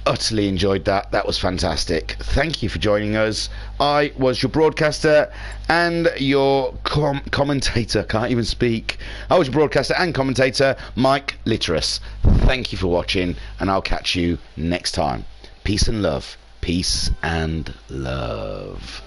utterly enjoyed that. That was fantastic. Thank you for joining us. I was your broadcaster and your commentator. Can't even speak. I was your broadcaster and commentator, Mike Litterus. Thank you for watching, and I'll catch you next time. Peace and love. Peace and love.